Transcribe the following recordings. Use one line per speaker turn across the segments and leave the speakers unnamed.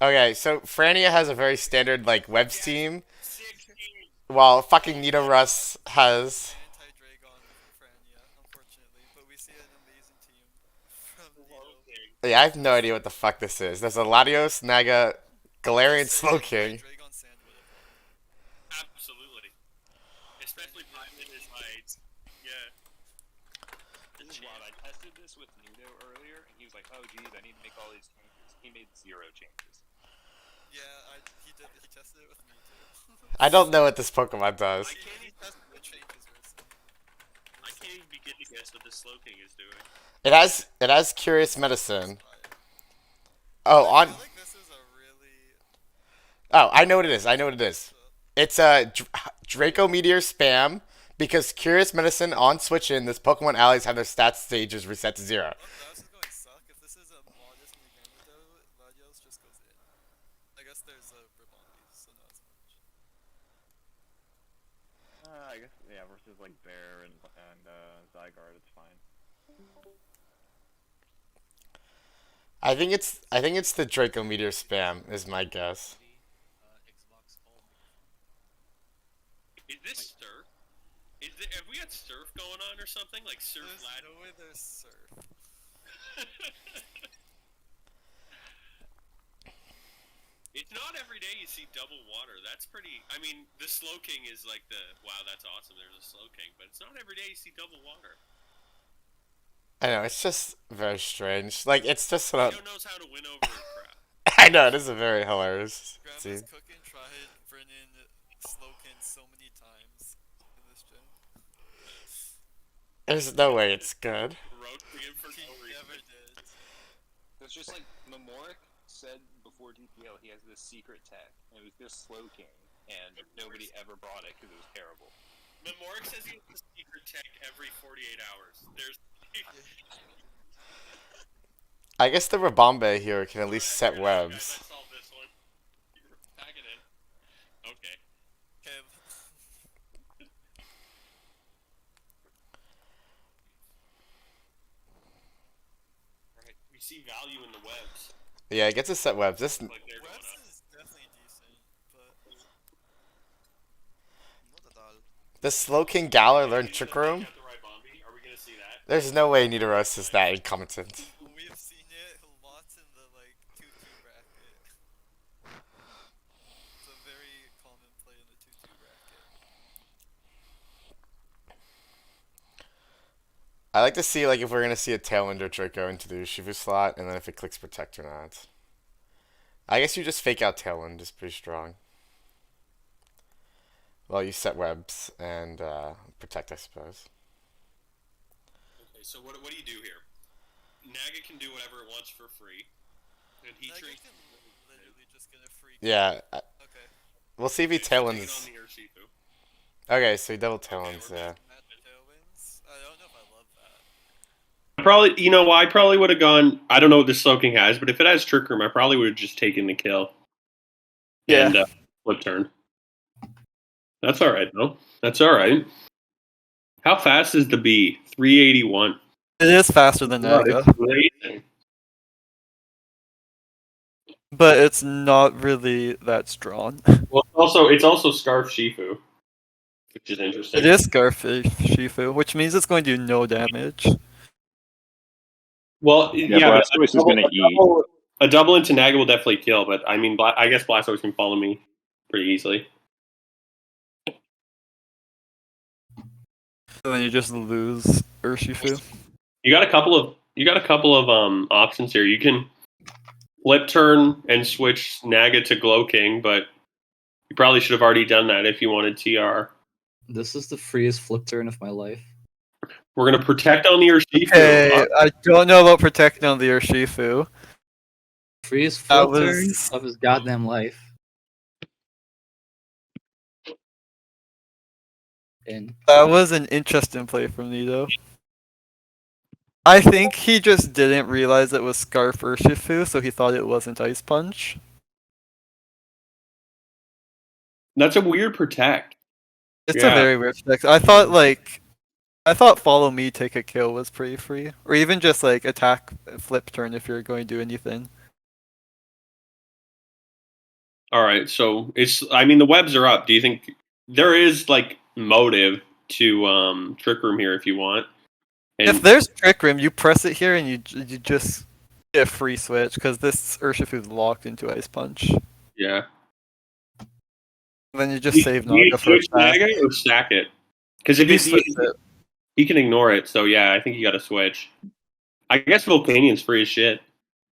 Okay, so Frania has a very standard like webs
He has
team,
16.
while fucking
Yeah,
Nido-Rus has.
anti-Dragon from Frania, unfortunately, but we see an amazing team from
Slow
Nido.
King.
Yeah, I have no idea what the fuck this is. There's a Latios, Naga, Galarian,
This
Slow
anti
King.
Dragon Sand would have helped.
Absolutely.
Then
Especially
you get
Paimon is like, yeah. The
This is wild.
champ.
I tested this with Nido earlier, and he was like, "Oh, geez, I need to make all these changes." He made zero changes.
yeah, he did. He tested it with me too.
I don't know what this Pokemon does.
I can't
he
even
tested the changes recently.
I can't even begin to guess what the Slow King is doing.
It has Curious
It's
Medicine.
fire.
Oh,
I
on.
feel like this is a really
Oh, I know what it is. I know what it is.
matchup.
It's a Draco Meteor spam because Curious Medicine on Switch in this Pokemon allies have their stats stages reset to zero.
Well, that is going to suck. If this is a modest Nigano, Latios just goes in. I guess there's a Ribombi, so not as much.
I guess yeah, versus like Bear and Zygarde, it's fine.
I think it's the Draco Meteor spam is my guess.
Is this
Wait,
Surf? Have we got Surf going on or something? Like Surf
There's
Lad?
no way there's Surf.
It's not every day you see double water. That's pretty. I mean, the Slow King is like the wow. That's awesome. There's a Slow King, but it's not every day you see double water.
I know it's just very strange. Like it's just not.
Nito knows how to win over a crowd.
I know it is a very hilarious
Grandma's
scene.
cooking tried bringing Slowkin so many times in this gym.
There's no way it's good.
Roasting him for
He
no reason.
never did.
it's just like Memoric said before DPL, he has this secret tech, and it was just Slow King, and nobody ever brought it because it was terrible.
Memoric says he has a secret tech every 48 hours. There's.
I guess the Rabombe here can at least
Alright,
set
fair enough, guys.
webs.
I solved this one. You're packing in. Okay.
Okay.
Alright. We see value in the webs.
Yeah, it gets to set webs. This
Like they're going
Webs
up.
is definitely decent, but not at all.
the Slow King Galar
Okay,
learned
so you
Trick
said take
Room.
out the right Bombi. Are we gonna see that?
There's no way Nidoros is that incompetent.
We have seen it lots in the like 2-2 bracket. It's a very common play in the 2-2 bracket.
I like to see like if we're gonna see a Tailwind or Draco into the Urshifu slot, and then if it clicks Protect or not. I guess you just fake out Tailwind is pretty strong. Well, you set webs and Protect, I suppose.
Okay, so what do you do here? Naga can do whatever it wants for free, and he
Like you
trains.
can literally just get a free
Yeah,
Okay.
we'll see if he
Okay, so take it on
Tailwinds.
the Urshifu.
Okay, so he double
Okay,
Tailwinds,
we're
yeah.
Matt Tailwinds. I don't know if I love that.
Probably, you know, I probably would have gone. I don't know what this Slow King has, but if it has Trick Room, I probably would have just taken the kill and flip turn. That's all right though. That's all right. How fast is the bee? 381.
It is faster than
God,
Naga,
it's amazing.
but it's not really that strong.
Well, it's also Scarf Shifu, which is interesting.
It is Scarfish Shifu, which means it's going to do no damage.
Well,
Yeah,
yeah, but
Blastoise is gonna eat.
a double into Naga will definitely kill. But I mean, I guess Blastoise can follow me pretty easily.
And then you just lose Urshifu.
You got a couple of options here. You can flip turn and switch Naga to Glow King, but you probably should have already done that if you wanted TR.
This is the freest flip turn of my life.
We're gonna protect on the Urshifu.
Hey, I don't know about protecting on the Urshifu.
Freest
That
flip turn
was-
of his goddamn life. And
That was an interesting play from Nido. I think he just didn't realize it was Scarf Urshifu, so he thought it wasn't Ice Punch.
That's a weird protect.
It's
Yeah.
a very weird flex. I thought follow me take a kill was pretty free. Or even just like attack flip turn if you're going to do anything.
All right, so I mean, the webs are up. Do you think there is like motive to Trick Room here if you want?
If
And
there's Trick Room, you press it here and you just get a free switch because this Urshifu is locked into Ice Punch.
yeah,
Then you just save
do you
Naga for a
switch
stack.
Naga or stack it? Because if
You
it's
switch it.
he can ignore it. So yeah, I think you got to switch. I guess Volcanian's free as shit.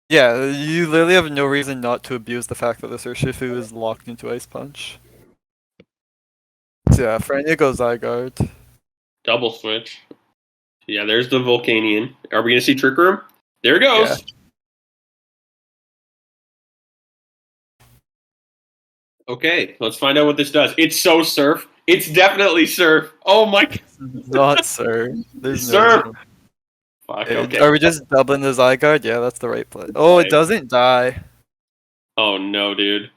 Yeah, you literally have no reason not to abuse the fact that this Urshifu is locked into Ice Punch. So yeah, Frania goes Zygarde.
Double switch. Yeah, there's the Volcanian. Are we gonna see Trick Room? There it goes.
Yeah.
Okay, let's find out what this does. It's so Surf. It's definitely Surf. Oh my god.
Not Sir. There's
Surf.
no.
Fuck, okay.
Are we just doubling the Zygarde? Yeah, that's the right play. Oh, it doesn't die.
Oh no, dude.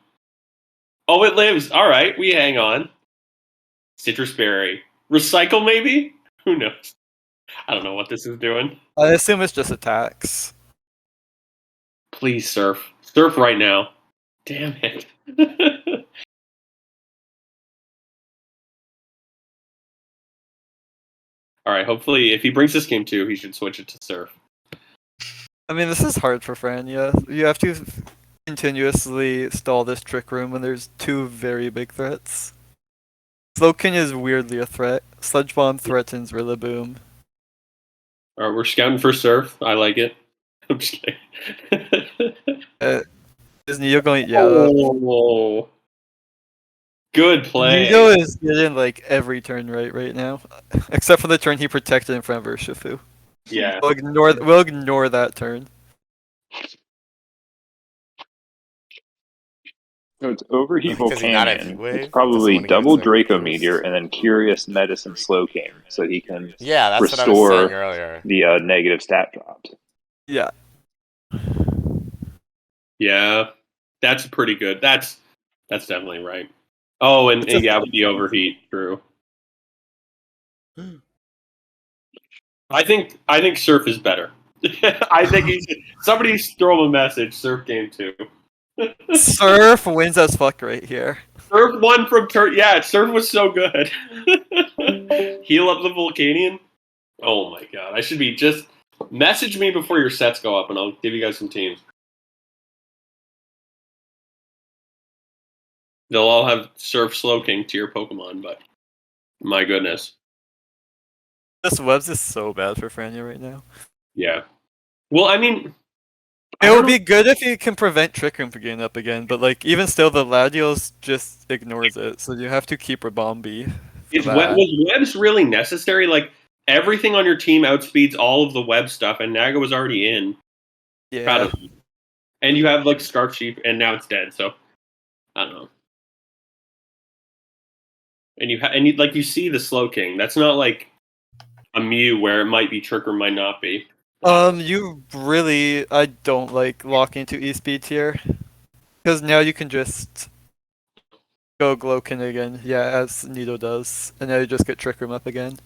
Oh, it lives. All right, we hang on. Citrus Berry. Recycle, maybe? Who knows? I don't know what this is doing.
I assume it's just attacks.
Please, Surf. Surf right now. Damn it. All right, hopefully, if he brings this game too, he should switch it to Surf.
I mean, this is hard for Frania. You have to continuously stall this Trick Room when there's two very big threats. Slowking is weirdly a threat. Sludge Bomb threatens Rillaboom.
All right, we're scouting for Surf. I like it. I'm just kidding.
Is Nido going? Yeah.
Oh, good play.
Nido is getting like every turn right now, except for the turn he protected in front of Urshifu.
Yeah.
We'll ignore that turn.
So it's Overheat
Does he not have
Volcanion.
Heat Wave?
It's probably
Doesn't wanna
double
get his
Draco
boost.
Meteor and then Curious Medicine Slowking, so he can
Yeah, that's what I was
restore
saying earlier.
the negative stat drops.
Yeah.
Yeah. That's pretty good. That's definitely right. Oh, and yeah, with the overheat, true. I think Surf is better. I think somebody's throw him a message. Surf game 2.
Surf wins as fuck right here.
Surf won from turn. Yeah, Surf was so good. Heal up the Volcanian. Oh my god, I should be just message me before your sets go up, and I'll give you guys some teams. They'll all have Surf Slowking to your Pokemon, but my goodness.
This webs is so bad for Frania right now.
Yeah. Well, I mean,
It would be good if you can prevent Trick Room from getting up again, but like even still, the Latios just ignores it, so you have to keep Rabombi.
Was webs really necessary? Like everything on your team outspeeds all of the web stuff, and Naga was already in. Proud
Yeah.
of you. And you have like Scarf Chief, and now it's dead. So I don't know. And you see the Slow King. That's not like a Mew where it might be Trick or might not be.
I don't like locking into E-Speed here. Because now you can just go Glowkin again, yeah, as Nido does. And now you just get Trick Room up again.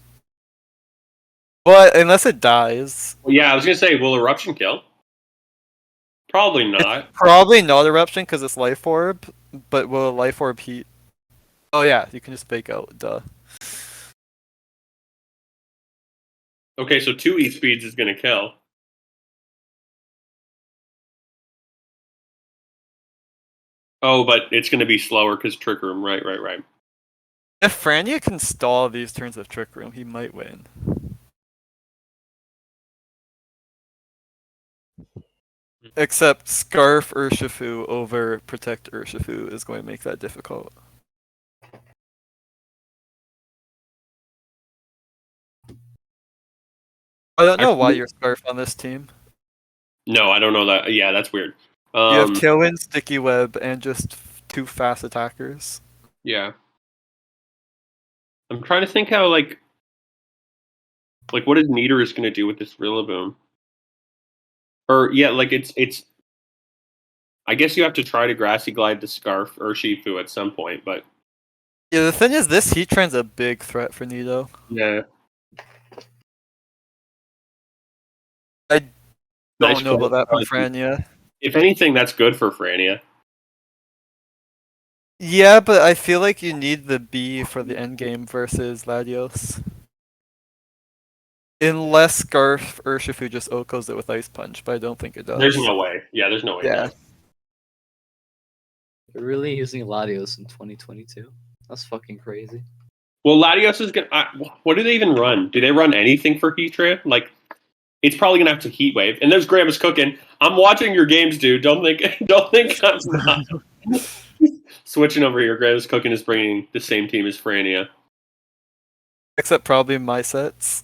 But, unless it dies.
Well, yeah, I was going to say, will Eruption kill? Probably not.
Probably not Eruption because it's Life Orb, but will Life Orb heat? Oh yeah, you can just fake out, duh.
Okay, so 2 E-Speeds is going to kill. Oh, but it's going to be slower because Trick Room. Right.
If Frania can stall these turns of Trick Room, he might win. Except Scarf Urshifu over Protect Urshifu is going to make that difficult. I don't know why you're Scarf on this team.
No, I don't know that. Yeah, that's weird.
You have Tailwind, Sticky Web, and just 2 fast attackers.
Yeah. I'm trying to think how, like what is Nido-Rus going to do with this Rillaboom? Or, yeah, like, it's... I guess you have to try to Grassy Glide the Scarf or Shifu at some point, but...
Yeah, the thing is, this Heatran's a big threat for Nido.
Yeah.
I don't
Nice
know about that for
try.
Frania.
If anything, that's good for Frania.
Yeah, but I feel like you need the B for the end game versus Latios. Unless Scarf Urshifu just Okos it with Ice Punch, but I don't think it does.
There's no way. Yeah, there's no way.
Yeah.
They're really using Latios in 2022. That's fucking crazy.
Well, Latios is gonna. What do they even run? Do they run anything for Heatran? Like, it's probably gonna have to Heat Wave. And there's Grandma's cooking. I'm watching your games, dude. Don't think I'm not. Switching over here, Grandma's cooking is bringing the same team as Frania.
Except probably my sets.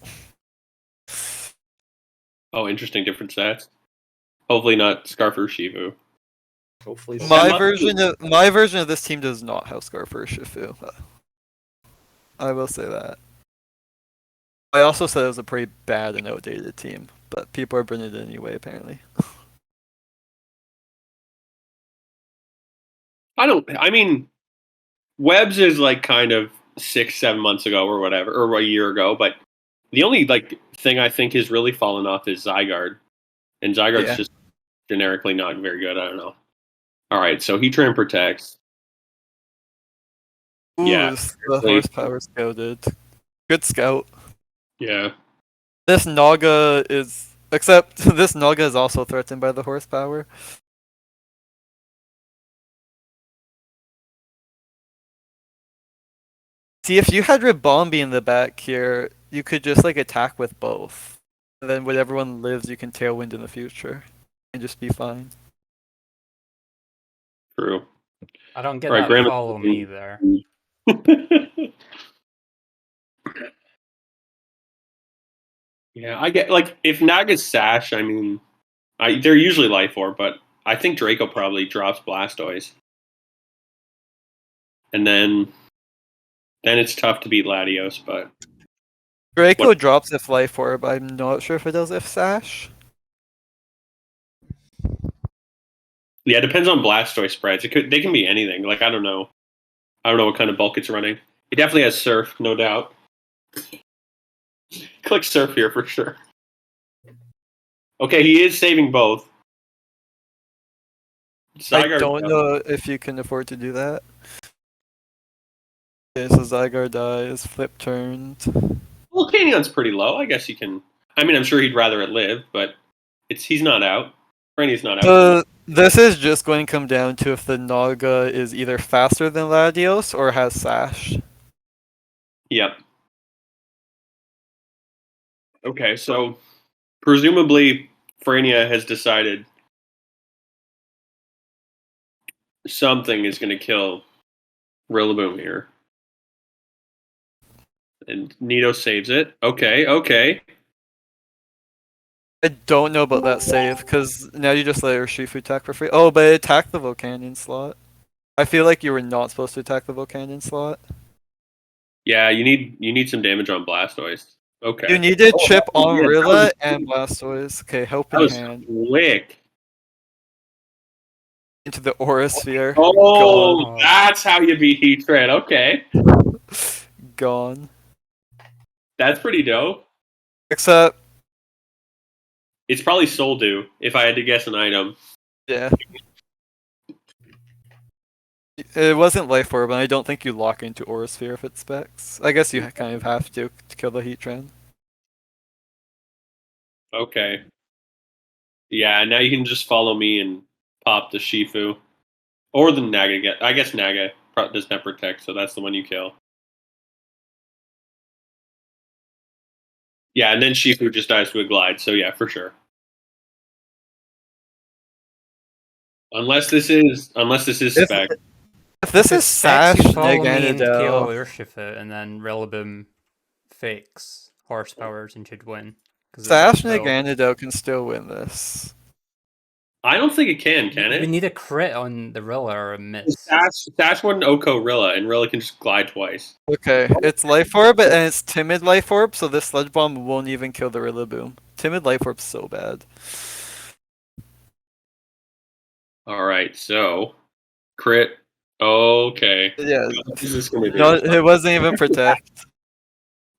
Oh, interesting, different stats. Hopefully not Scarf or Shifu.
Hopefully,
My version of this team does not have Scarf Urshifu. I will say that. I also said it was a pretty bad and outdated team, but people are bringing it anyway, apparently.
I mean, Webbs is like kind of 6-7 months ago or whatever, or a year ago, but the only like thing I think has really fallen off is Zygarde. And Zygarde's just generically not very good. I don't know. All right, so Heatran protects.
Ooh,
Yeah,
the horsepower scouted. Good scout.
Yeah.
This Naga is... Except this Naga is also threatened by the horsepower. See, if you had Ribombi in the back here, you could just like attack with both. And then when everyone lives, you can Tailwind in the future. And just be fine.
True.
I don't get
All right,
that
Grandma.
follow me there.
Yeah, I get like if Naga's Sash, I mean, they're usually Life Orb, but I think Draco probably drops Blastoise, and then it's tough to beat Latios. But
Draco drops if Life Orb. I'm not sure if it does if Sash.
yeah, it depends on Blastoise spreads. They can be anything. Like I don't know what kind of bulk it's running. It definitely has Surf, no doubt. Click Surf here for sure. Okay, he is saving both.
I don't know if you can afford to do that. Okay, so Zygarde dies, flip turned.
Well, Canyon's pretty low. I guess you can. I mean, I'm sure he'd rather it live, but he's not out. Frania's not out.
This is just going to come down to if the Naga is either faster than Latios or has Sash.
Yep. Okay, so presumably Frania has decided something is going to kill Rillaboom here. And Nido saves it. Okay.
I don't know about that save, because now you just let Urshifu attack for free. Oh, but it attacked the Volcanion slot. I feel like you were not supposed to attack the Volcanion slot.
Yeah, you need some damage on Blastoise. Okay.
You needed chip on
yeah,
Rilla and Blastoise. Okay, helping hand.
Quick.
Into the Aura Sphere.
Oh,
Gone.
that's how you beat Heatran. Okay.
Gone.
That's pretty dope.
Except,
It's probably Soul Dew, if I had to guess an item.
yeah. It wasn't Life Orb, and I don't think you lock into Aura Sphere if it specs. I guess you kind of have to kill the Heatran.
Okay. Yeah, now you can just follow me and pop the Shifu. Or the Naga. I guess Naga does not protect, so that's the one you kill. Yeah, and then Shifu just dies to a glide, so yeah, for sure. Unless this is spec.
If this is Sash,
you follow me and kill
Niganado,
Urshifu, and then Rillaboom fakes horsepowers and should win.
Sash Niganado can still win this.
I don't think it can
We
it?
need a crit on the Rilla or a miss.
Sash wouldn't Oko Rilla, and Rilla can just glide twice.
Okay, it's Life Orb, and it's Timid Life Orb, so this Sludge Bomb won't even kill the Rillaboom. Timid Life Orb's so bad.
Alright, so crit. Okay.
Yeah,
This is gonna be
no, it wasn't even Protect.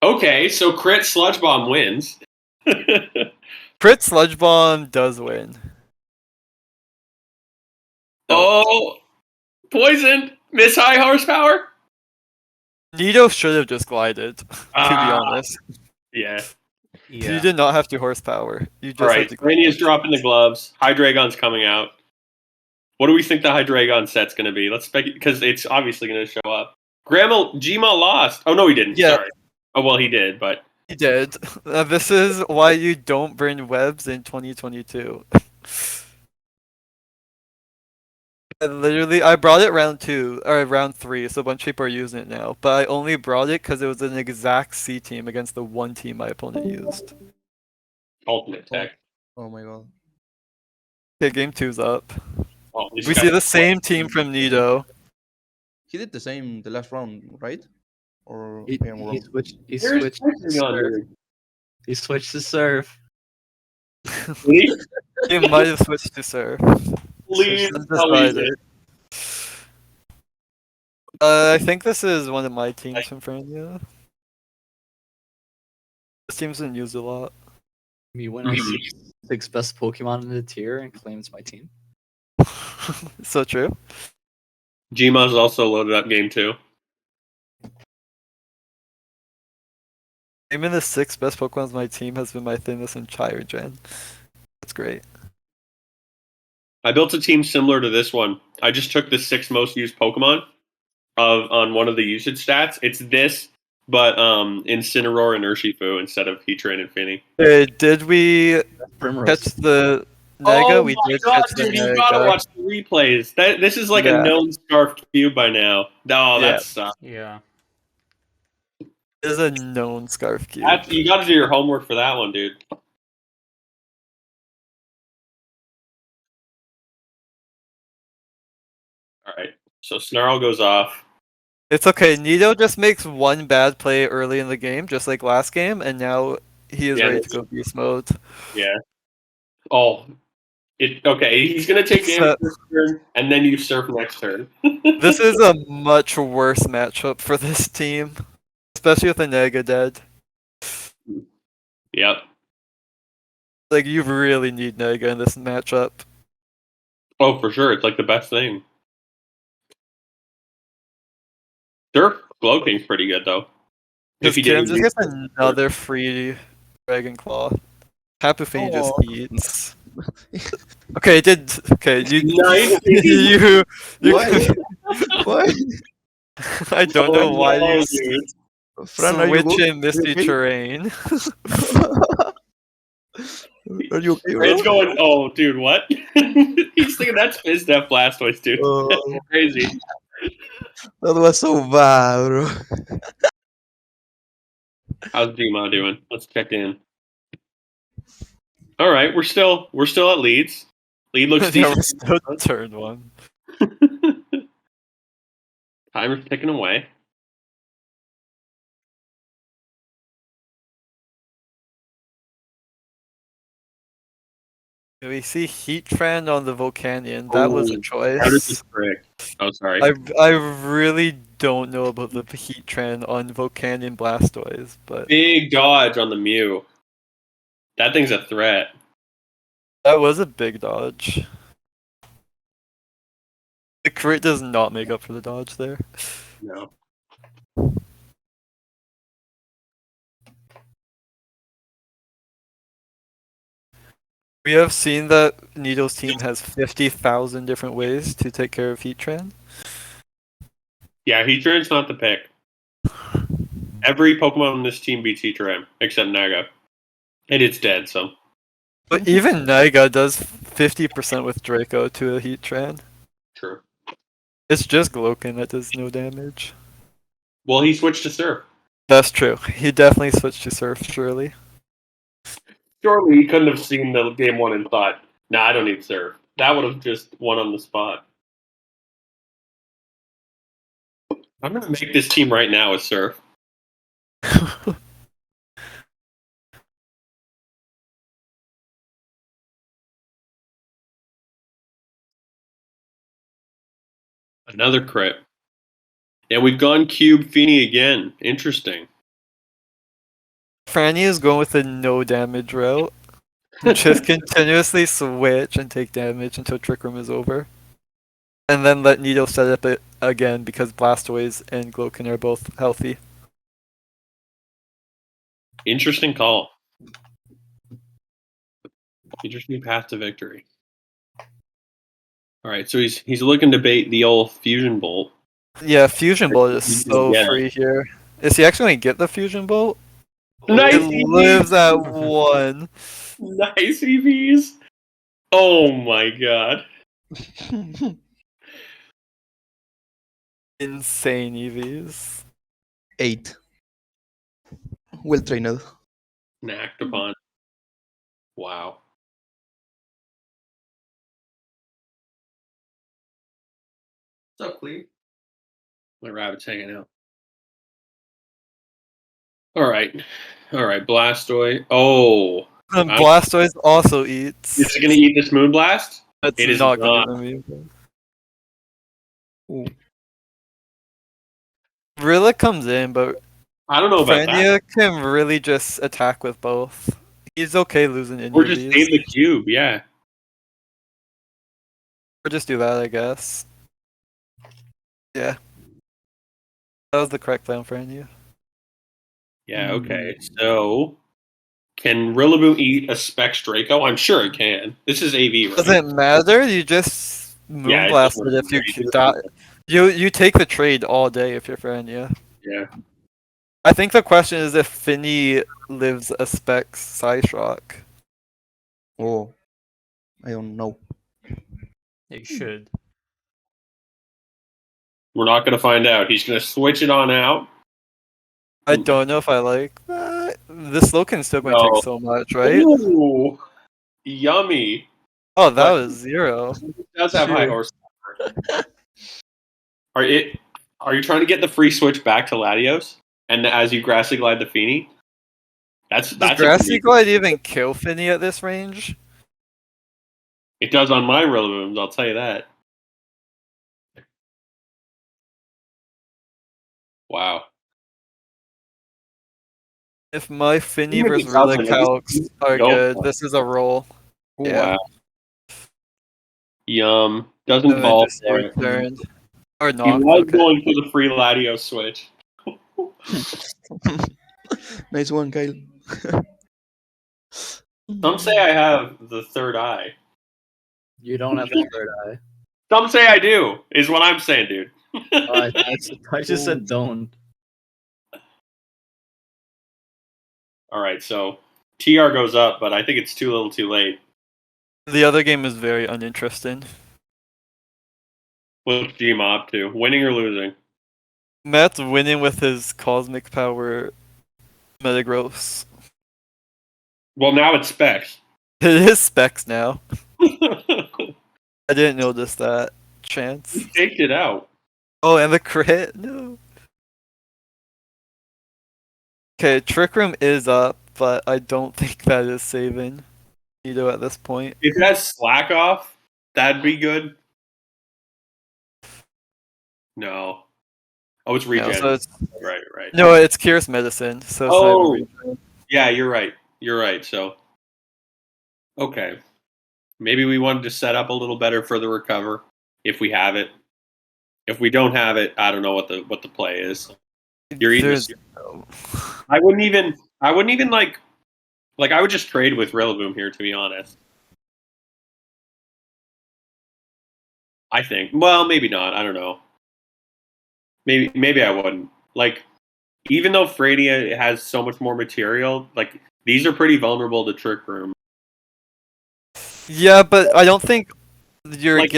Okay, so crit Sludge Bomb wins.
Crit Sludge Bomb does win.
Oh, poisoned. Miss high horsepower?
Nido should have just glided, to be honest.
Yeah.
You did not have to horsepower. You just
All
had
right.
to
Frania's dropping the gloves. Hydreigon's coming out. What do we think the Hydreigon set's going to be? Let's speculate, because it's obviously going to show up. Gma lost. Oh, no, he didn't.
Yeah.
Sorry. Oh, well, he did, but...
He did. This is why you don't burn webs in 2022. I brought it round 2, or round 3, so a bunch of people are using it now. But I only brought it because it was an exact C team against the one team my opponent used.
Ultimate tech.
Oh my god.
Okay, game 2's up.
Oh,
We see the same team from Nido.
He did the same the last round, right? Or
He,
I am wrong?
he switched. He
There's
switched. To
pressing on
serve.
here.
He switched to serve.
Please,
He might have switched to serve.
please
Switched
tell me
decided.
this.
I think this is one of my teams from Frania. This team's been used a lot.
Me when I six best Pokemon in the tier and claims my team.
So true.
Gma's also loaded up game 2.
Even the 6 best Pokemon of my team has been my thing this entire gen. That's great.
I built a team similar to this one. I just took the 6 most used Pokemon on one of the usage stats. It's this, but Incineroar and Urshifu instead of Heatran and Finny.
Did we
Primrose.
catch the Nega? We did
God,
catch the
dude, you gotta
Nega.
watch the replays. This is like
Yeah.
a known Scarf Cube by now. Oh,
Yeah.
that sucks.
Yeah.
It is a known Scarf Cube.
You gotta do your homework for that one, dude. Alright, so Snarl goes off.
It's okay. Nido just makes one bad play early in the game, just like last game, and now he is
Yeah,
ready to go beast mode.
Yeah. Oh. Okay, he's gonna take damage this turn, and then you surf next turn.
This is a much worse matchup for this team, especially with the Nega dead.
Yep.
Like, you really need Nega in this matchup.
Oh, for sure. It's like the best thing. Surf Glowking's pretty good, though.
Because
he
Kim
didn't
just
use-
gets another free Dragon Claw. Tapu Fini just
Aw.
eats. Okay, you
Nice.
you
Why? Why?
I don't know why
no,
you
dude.
Fran, are you
switch
good?
in Misty
okay?
Terrain.
Are you okay,
It's
bro?
going, oh, dude, what? He's thinking that's Fizdef Blastoise, dude. That's crazy.
That was so bad, bro.
How's Gma doing? Let's check in. All right, we're still at leads. Lead looks
Yeah, we're
decent.
still turn 1.
Timer's ticking away.
We see Heatran on the Volcanion. That was a
How does this
choice.
trick? Oh, sorry.
I really don't know about the Heatran on Volcanion Blastoise, but
Big dodge on the Mew. That thing's a threat.
that was a big dodge. The crit does not make up for the dodge there.
No.
We have seen that Nido's team has 50,000 different ways to take care of Heatran.
Yeah, Heatran's not the pick. Every Pokemon on this team beats Heatran, except Naga. And it's dead, so.
But even Naiga does 50% with Draco to a Heatran.
True.
It's just Glokin that does no damage.
Well, he switched to Surf.
That's true. He definitely switched to Surf, surely.
Surely he couldn't have seen the game 1 and thought, nah, I don't need Surf. That would have just won on the spot. I'm going to make this team right now with Surf. Another crit. And we've gone Cube Fini again. Interesting.
Frania is going with a no damage route. Just continuously switch and take damage until Trick Room is over. And then let Nido set up again because Blastoise and Gloken are both healthy.
Interesting call. Interesting path to victory. All right, so he's looking to bait the old Fusion Bolt.
Yeah, Fusion Bolt is so
Yeah.
free here. Is he actually gonna get the Fusion Bolt?
Nice
It
EVs.
lives at 1.
Nice EVs. Oh my god.
Insane EVs.
8. Well trained.
Snacked upon. Wow. What's up, Cleve? My rabbit's hanging out. All right. Blastoise. Oh.
And Blastoise also eats.
Is it going to eat this Moonblast?
It's
It is
not
not.
gonna be. Rilla comes in, but
I don't know about that.
Frania can really just attack with both. He's okay losing any
Or
of
just
these.
save the cube, yeah.
Or just do that, I guess. Yeah. That was the correct plan, Frania.
Yeah, okay. So, can Rillaboom eat a Specs Draco? I'm sure it can. This is AV, right?
Doesn't matter. You just
Yeah, it
moonblast
doesn't
it if you
matter.
die. You take the trade all day if you're Frania.
Yeah.
I think the question is if Finny lives a Specs Psyshock.
Oh, I don't know.
It should.
We're not going to find out. He's going to switch it on out.
I don't know if I like that. The Slowkin's still going to
No.
take so much, right?
Ooh, yummy.
Oh, that
But-
was 0.
It does have high
Shoot.
horsepower. Are you trying to get the free switch back to Latios? And as you grassy glide the Feeny? Does
Does Grassy Glide even kill Finny at this range?
It does on my Rillabooms, I'll tell you that. Wow.
If my Finny
Maybe
versus
it doesn't.
Relicalcs are
Go
good,
for it.
this is a roll. Yeah.
Wow. Yum. Doesn't
And then
fall
just
for it.
U-turn. Or
He
not.
was
Okay.
going for the free Latios switch.
Nice one, Kyle.
Some say I have the third eye.
You don't have the third eye.
Some say I do, is what I'm saying, dude.
I just said don't.
All right, so TR goes up, but I think it's too little too late.
The other game is very uninteresting.
What's Gma up to? Winning or losing?
Matt's winning with his Cosmic Power Metagross.
Well, now it's Specs.
It is Specs now. I didn't notice that. Chance.
He faked it out.
Oh, and the crit? No. Okay, Trick Room is up, but I don't think that is saving Nido at this point.
If it has Slack off, that'd be good. No. Oh, it's regen.
No, so it's,
Right.
no, it's Curious Medicine, so it's not even regen.
Yeah, you're right. So, okay. Maybe we wanted to set up a little better for the recover if we have it. If we don't have it, I don't know what the play is. You're eating
There's
this.
no-
I wouldn't even like I would just trade with Rillaboom here, to be honest. I think. Well, maybe not. I don't know. Maybe I wouldn't. Like, even though Frania has so much more material, like these are pretty vulnerable to Trick Room.
Yeah, but I don't think you're
Like-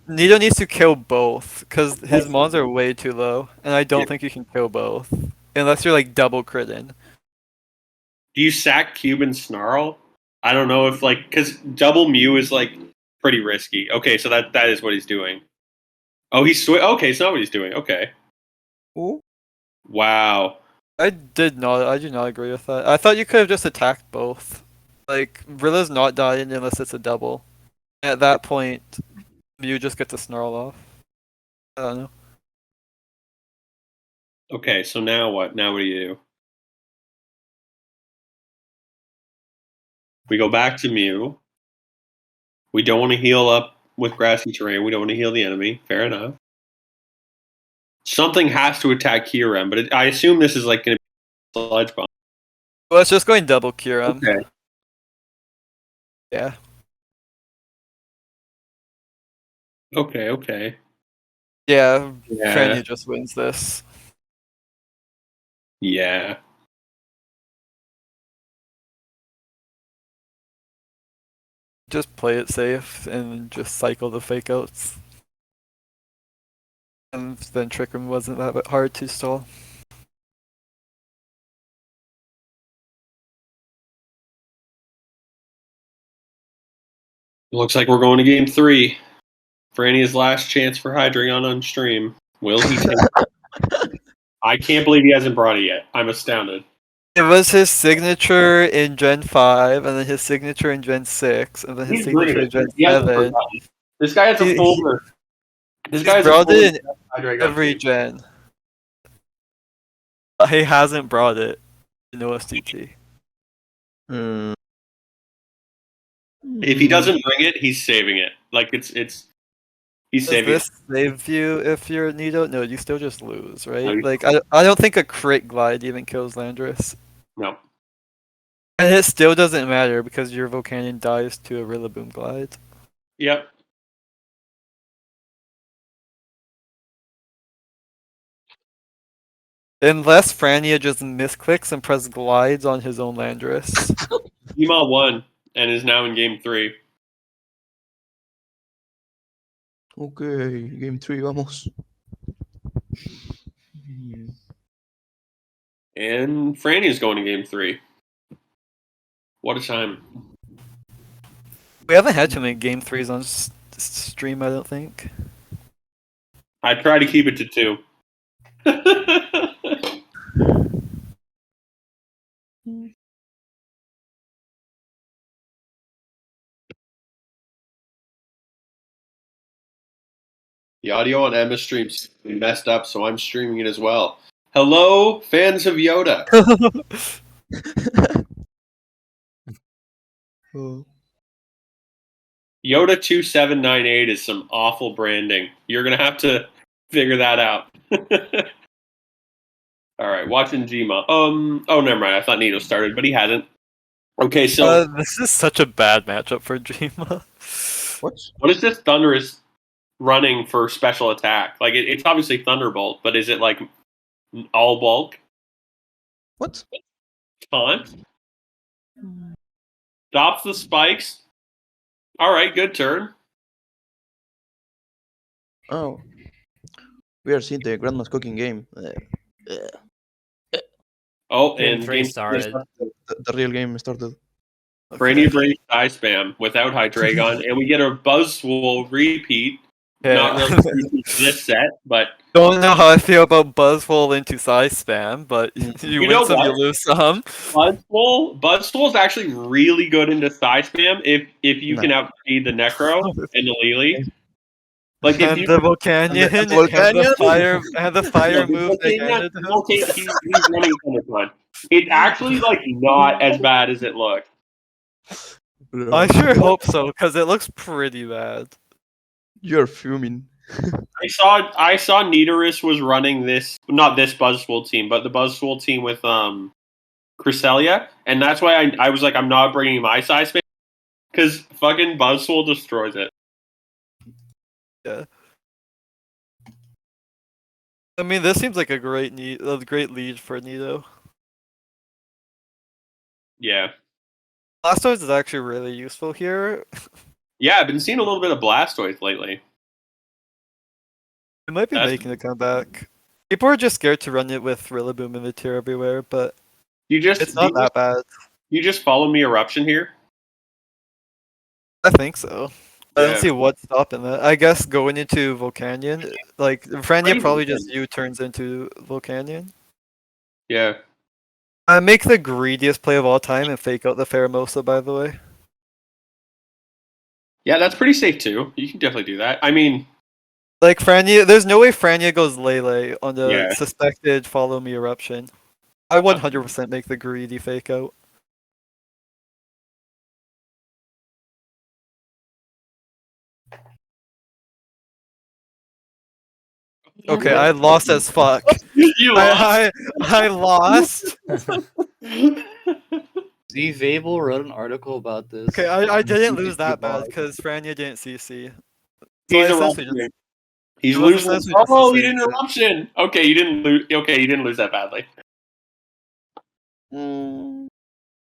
Nido needs to kill both, because his mons are way too low, and I don't think you can kill both. Unless you're like double critting.
Do you sack Cube and Snarl? I don't know if because double Mew is pretty risky. Okay, so that is what he's doing. Oh, okay, it's not what he's doing. Okay.
Oh,
Wow.
I do not agree with that. I thought you could have just attacked both. Like, Rilla's not dying unless it's a double. At that point, Mew just gets a Snarl off. I don't know.
Okay, so now what? Now what do you do? We go back to Mew. We don't want to heal up with grassy terrain. We don't want to heal the enemy. Fair enough. Something has to attack Kiram, but I assume this is like going to be a sludge bomb.
Well, it's just going double Kiram.
Okay.
Yeah.
Okay.
Yeah,
Yeah.
Frania just wins this.
Yeah.
Just play it safe and just cycle the fake outs. And then Trick Room wasn't that hard to stall.
Looks like we're going to game 3. Frania's last chance for Hydreigon on stream. Will he take it? I can't believe he hasn't brought it yet. I'm astounded.
It was his signature in Gen 5, and then his signature in Gen 6, and then his
He's
signature
bringing
in Gen
it. He hasn't
7.
forgotten. This guy has a
He-
folder. This
He's
guy has a
brought
folder
it in
of Hydreigon
every
team.
gen. He hasn't brought it in OSDT.
If he doesn't bring it, he's saving it. Like it's he's
Does
saving
this save you if you're Nido? No, you still just lose,
No,
right?
you-
Like, I don't think a crit glide even kills Landorus.
it. No.
And it still doesn't matter because your Volcanion dies to a Rillaboom glide.
Yep.
Unless Frania just misclicks and press glides on his own Landorus.
Ema won and is now in game 3.
Okay, game 3, vamos.
And Frania's going to game 3. What a time.
We haven't had too many game 3s on stream, I don't think.
I try to keep it to 2. The audio on Emma's stream seems to be messed up, so I'm streaming it as well. Hello, fans of Yoda.
Oh.
Yoda 2798 is some awful branding. You're gonna have to figure that out. All right, watching Gma. Oh, never mind. I thought Nido started, but he hasn't. Okay, so
This is such a bad matchup for Jima.
What?
what is this Thunderous running for special attack? Like it's obviously Thunderbolt, but is it like all bulk?
What?
Taunt? Stops the spikes. All right, good turn.
Oh. We are seeing the Grandma's cooking game.
Oh,
Game
and
3 started.
The real game started.
Frania brings Sky Spam without Hydreigon, and we get a Buzzwole repeat. Not
Yeah.
really repeat this set, but
Don't know how I feel about Buzzwole into size spam, but you
You know
win some, you
what?
lose some.
Buzzwole is actually really good into side spam if you
No.
can outspeed the Necro and the Lily. Like if
And
you
the Volcanion,
and the Volcanion?
and the fire
the
move they
Volcanion-
handed
the
him.
Volcanion, he's running Thundercloud. It's actually like not as bad as it looks.
Bro,
I sure hope so, because it looks pretty bad.
you're fuming.
I saw Nido-Rus was running this, not this Buzzwole team, but the Buzzwole team with Cresselia, and that's why I was like, I'm not bringing my size spam because fucking Buzzwole destroys it.
Yeah. I mean, this seems like a great lead for Nido.
Yeah,
Blastoise is actually really useful here.
yeah. I've been seeing a little bit of Blastoise lately.
It might be
That's-
making a comeback. People are just scared to run it with Rillaboom in the tier everywhere, but it's not that bad.
You just follow me eruption here.
I think so. I
Yeah.
don't see what's stopping that. I guess going into Volcanion, like Frania
Crazy
probably
thing.
just U-turns into Volcanion.
Yeah.
Make the greediest play of all time and fake out the Pheromosa, by the way.
Yeah, that's pretty safe too. You can definitely do that. I mean,
Like Frania, there's no way Frania goes Lele on the
Yeah.
suspected follow me eruption. I 100% make the greedy fake out. Okay, I lost as fuck.
You lost.
I lost.
Z Vable wrote an article about this.
Okay, I didn't lose that bad because Frania didn't CC. So
He's
I essentially
erupting.
just
He's
it was
losing.
essentially just the
Oh, he
same
did an
thing.
eruption. Okay, you didn't lose. Okay, you didn't lose that badly.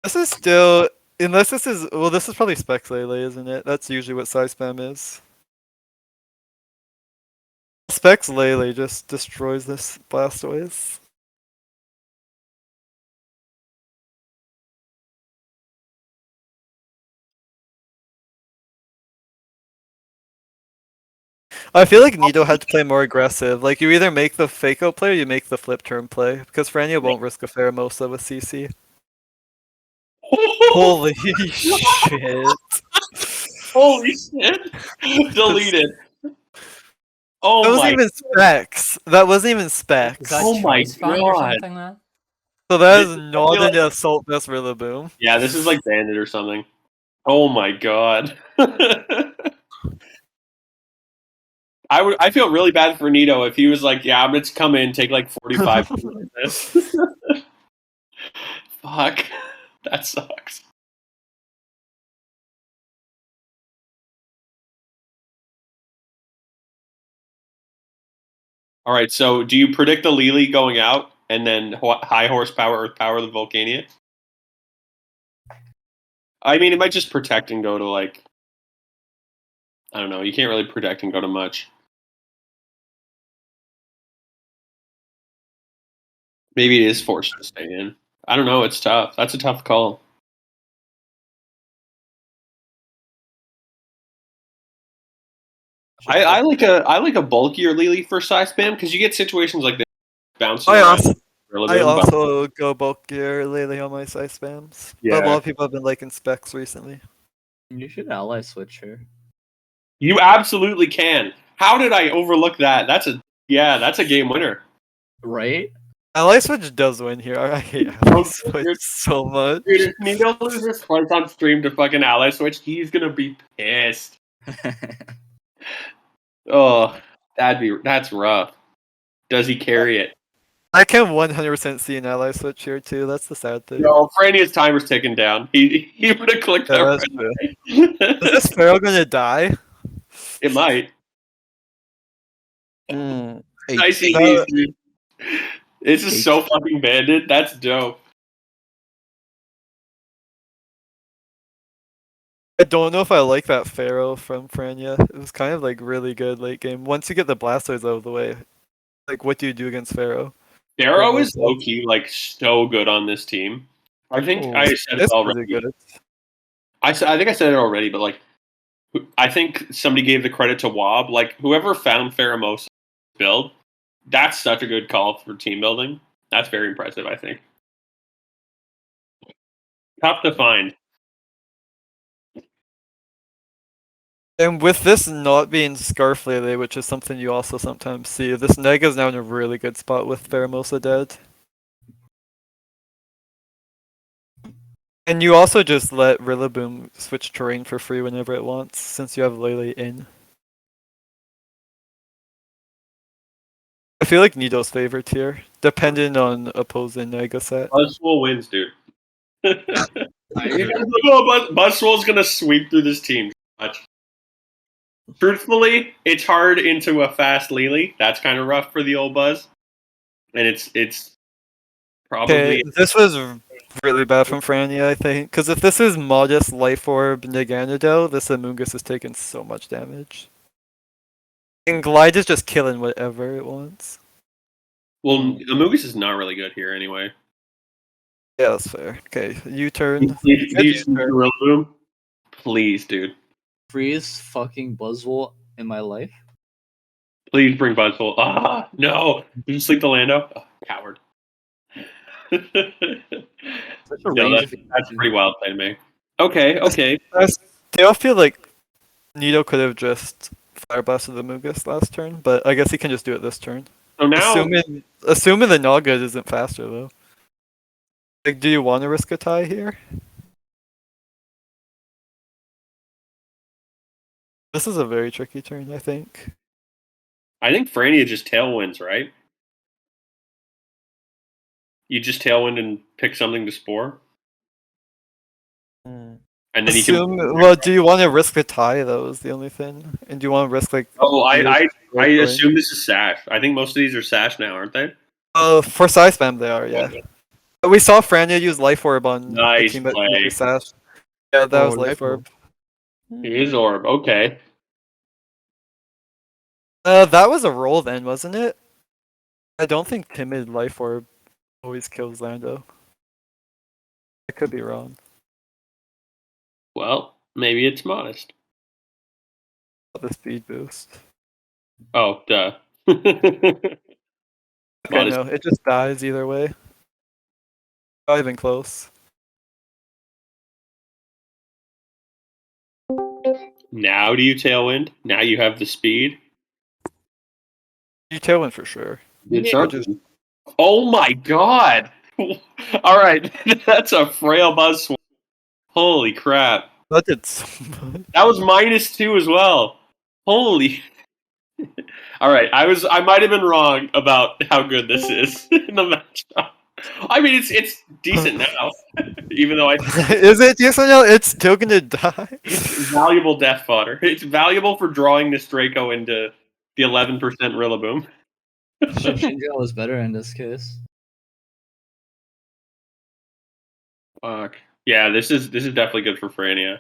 This is still unless this is this is probably Specs Lele, isn't it? That's usually what side spam is. Specs Lele just destroys this Blastoise. I feel like Nido had to play more aggressive. Like you either make the fake out play or you make the flip turn play because Frania won't risk a Pheromosa with CC. Holy shit!
Holy shit! Deleted.
That
Oh
wasn't
my.
even Specs. That wasn't even
Is
Specs.
that
Oh my
choice fund or
God.
something, man?
So that
This
is
is
not
like-
an assault vest Rillaboom.
Yeah, this is like Bandit or something. Oh my god. I feel really bad for Nido if he was like, yeah, I'm gonna come in, take like 45 minutes like this. Fuck. That sucks. All right, so do you predict the Lily going out and then high horsepower Earth Power the Volcania? I mean, it might just protect and go to like, I don't know. You can't really protect and go to much. Maybe it is forced to stay in. I don't know. It's tough. That's a tough call. I like a bulkier Lily for size spam because you get situations like this bouncing around.
I also go bulkier lately on my side spams.
Yeah.
But a lot of people have been liking Specs recently.
You should ally switch her.
You absolutely can. How did I overlook that? That's a game winner.
Right?
Ally Switch does win here. I hate Ally Switch so much.
Dude, if Nido loses twice on stream to fucking ally switch, he's gonna be pissed. Oh, that's rough. Does he carry it?
I can 100% see an Ally Switch here too. That's the sad thing.
No, Frania's timer's ticking down. He would have clicked
Yeah,
that.
that's true. Is this Pharaoh gonna die?
It might.
Hey,
Nice and
that-
easy. This is so fucking banded. That's dope.
I don't know if I like that Pharaoh from Frania. It was kind of like really good late game. Once you get the Blastoise out of the way, like what do you do against Pharaoh?
Darrow is low key like so good on this team. I think I said it
It's
already.
pretty good.
I think I said it already, but like, I think somebody gave the credit to Wob. Like, whoever found Pheromosa build, that's such a good call for team building. That's very impressive, I think. Tough to find.
And with this not being Scarf Lele, which is something you also sometimes see, this Nega's now in a really good spot with Pheromosa dead. And you also just let Rillaboom switch terrain for free whenever it wants, since you have Lele in. I feel like Nido's favorite here, depending on opposing Nega set.
Buzzwole wins, dude. Buzzwole's gonna sweep through this team. Truthfully, it's hard into a fast Lily. That's kind of rough for the old Buzz, and it's probably
Okay, this was really bad from Frania, I think, because if this is modest Life Orb Naganadel, this Amoonguss is taking so much damage. And Glide is just killing whatever it wants.
well. Amoonguss is not really good here anyway.
Yeah, that's fair. Okay, U-turn.
Please, Rillaboom. Please, dude.
Freeze fucking Buzzwole in my life.
Please bring Buzzwole. Ah, no. Did you sleep the Lando? Oh, coward.
Such a
No,
range
that's pretty wild play to me. Okay.
I still feel like Nido could have just Fire Blasted the Amoonguss last turn, but I guess he can just do it this turn.
So now,
Assuming the Naga isn't faster though. Like, do you want to risk a tie here? This is a very tricky turn, I think.
I think Frania just tailwinds, right? You just tailwind and pick something to spore,
Mm.
and then you can.
Well, do you want to risk a tie? That was the only thing. And do you want to risk like?
Oh, I
going?
assume this is Sash. I think most of these are Sash now, aren't they?
For size spam, they are. Yeah. We saw Frania use Life Orb on the
Nice
team that
play.
uses Sash. Yeah, that
Oh,
was Life
Life
Orb.
His orb. Okay.
That was a roll then, wasn't it? I don't think Timid Life Orb always kills Lando. I could be wrong.
Well, maybe it's modest.
The speed boost.
Oh, duh.
Okay,
Modest.
no, it just dies either way. Not even close.
Now do you tailwind? Now you have the speed.
You tailwind for sure.
It's
Or just
Oh my god! All right, that's a frail buzz. Holy crap!
that did so much.
That was -2 as well. Holy. All right, I might have been wrong about how good this is in the matchup. I mean, it's decent now, even though
Is it? Yes or no? It's still gonna die.
it's valuable death fodder. It's valuable for drawing this Draco into the 11% Rillaboom.
Shinjo was better in this case.
Fuck. Yeah, this is definitely good for Frania.